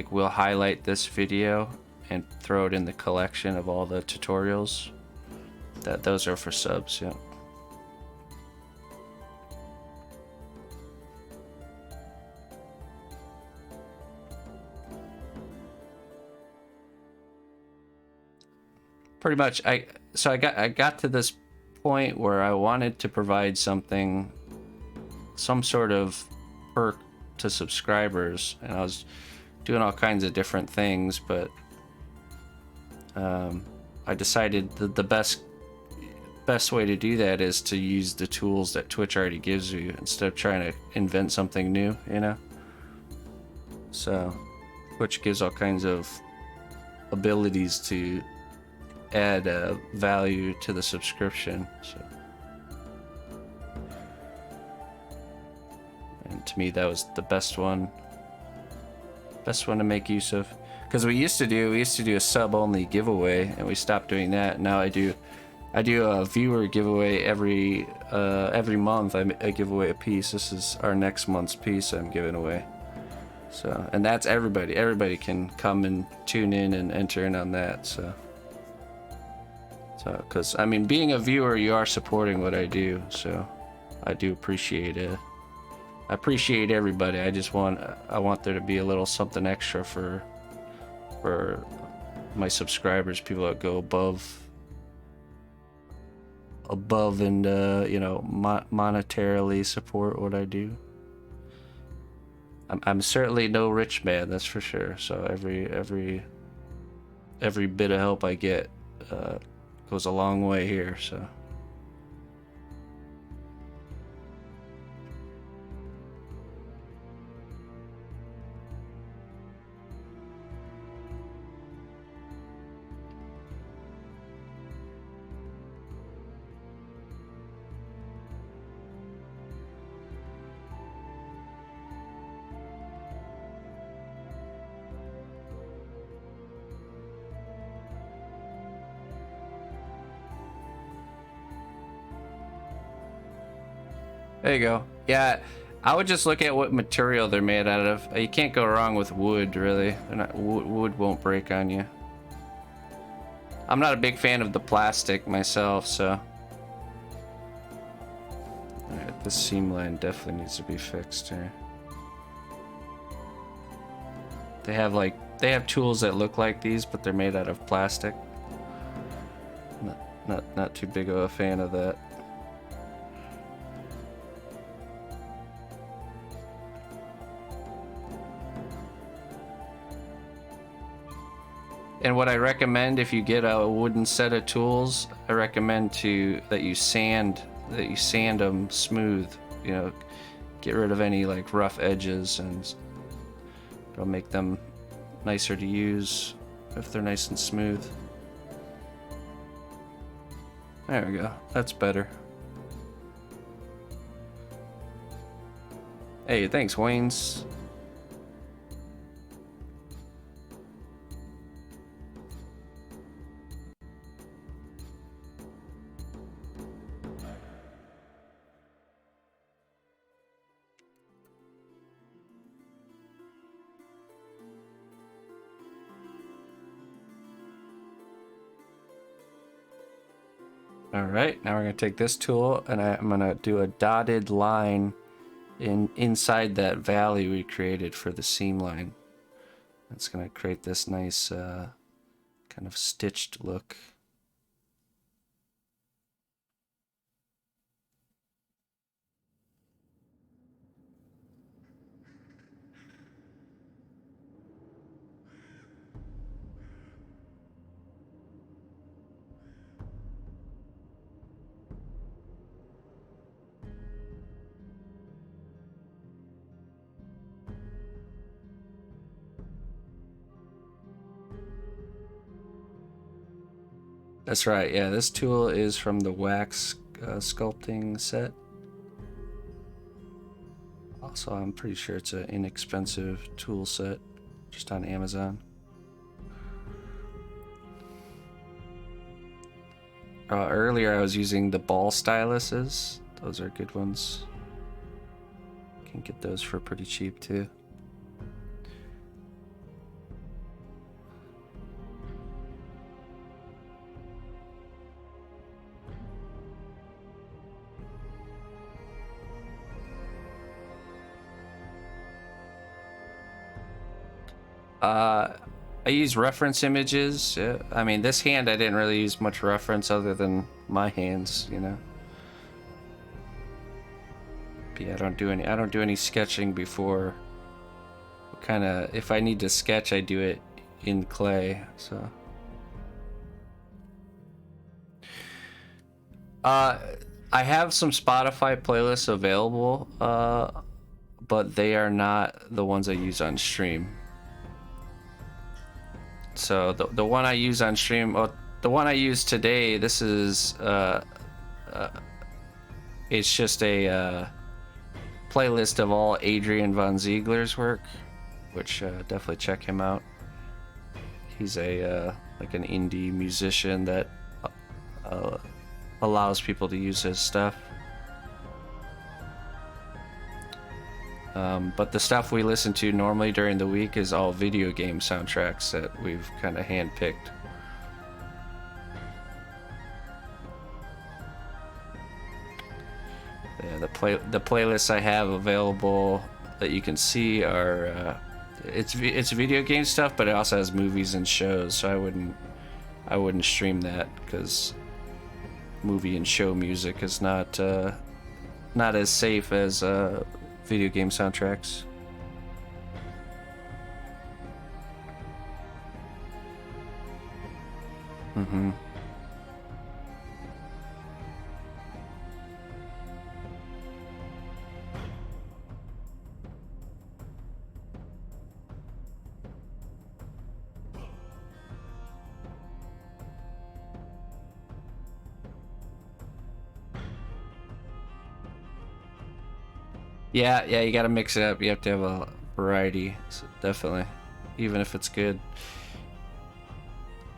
we'll highlight this video and throw it in the collection of all the tutorials. Those are for subs, yeah. Pretty much, I got to this point where I wanted to provide some sort of perk to subscribers, and I was doing all kinds of different things, but I decided that the best way to do that is to use the tools that Twitch already gives you instead of trying to invent something new, you know. So Twitch gives all kinds of abilities to add value to the subscription. So, and to me, that was the best one to make use of. Because we used to do a sub-only giveaway, and we stopped doing that. Now I do a viewer giveaway every month. I give away a piece. This is our next month's piece I'm giving away. So, and that's everybody. Everybody can come and tune in and enter in on that. So, because I mean, being a viewer, you are supporting what I do. So, I do appreciate it. I appreciate everybody. I want there to be a little something extra for my subscribers, people that go above and monetarily support what I do. I'm certainly no rich man, that's for sure. So every bit of help I get goes a long way here. So. There you go. Yeah, I would just look at what material they're made out of. You can't go wrong with wood, really. Wood won't break on you. I'm not a big fan of the plastic myself, so. Alright, this seam line definitely needs to be fixed here. They have tools that look like these, but they're made out of plastic. Not too big of a fan of that. And what I recommend, if you get a wooden set of tools, I recommend that you sand them smooth. You know, get rid of any like rough edges, and it'll make them nicer to use if they're nice and smooth. There we go. That's better. Hey, thanks, Wayne's. All right, now we're gonna take this tool and I'm gonna do a dotted line inside that valley we created for the seam line. It's gonna create this nice kind of stitched look. That's right, yeah, this tool is from the wax sculpting set. Also, I'm pretty sure it's an inexpensive tool set, just on Amazon. Earlier I was using the ball styluses. Those are good ones. Can get those for pretty cheap too. I use reference images. I mean, this hand I didn't really use much reference other than my hands, you know. But yeah, I don't do any sketching before. Kind of, if I need to sketch, I do it in clay. So. I have some Spotify playlists available, but they are not the ones I use on stream. So the one I use on stream, the one I use today, this is it's just a playlist of all Adrian Von Ziegler's work, which definitely check him out. He's a like an indie musician that allows people to use his stuff. But the stuff we listen to normally during the week is all video game soundtracks that we've kind of handpicked. Yeah, the playlists I have available that you can see are it's video game stuff, but it also has movies and shows. So I wouldn't stream that because movie and show music is not as safe as video game soundtracks. Mm-hmm. Yeah, you gotta mix it up. You have to have a variety, so definitely, even if it's good.